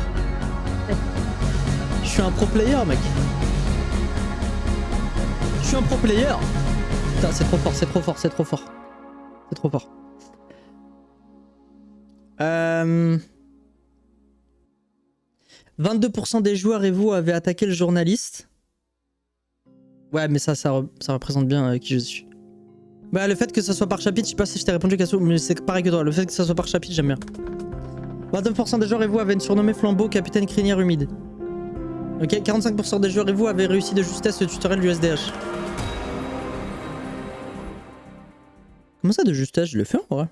Je suis un pro player, mec. Je suis un pro player. Putain, c'est trop fort, c'est trop fort, c'est trop fort. C'est trop fort. 22% des joueurs et vous avez attaqué le journaliste. Ouais, mais ça représente bien qui je suis. Bah, le fait que ça soit par chapitre, je sais pas si je t'ai répondu, Cassou, mais c'est pareil que toi. Le fait que ça soit par chapitre, j'aime bien. 29% des joueurs et vous avez surnommé Flambeau Capitaine Crinière Humide. Ok, 45% des joueurs et vous avez réussi de justesse le tutoriel du SDH. Comment ça de justesse? Je le fais en vrai.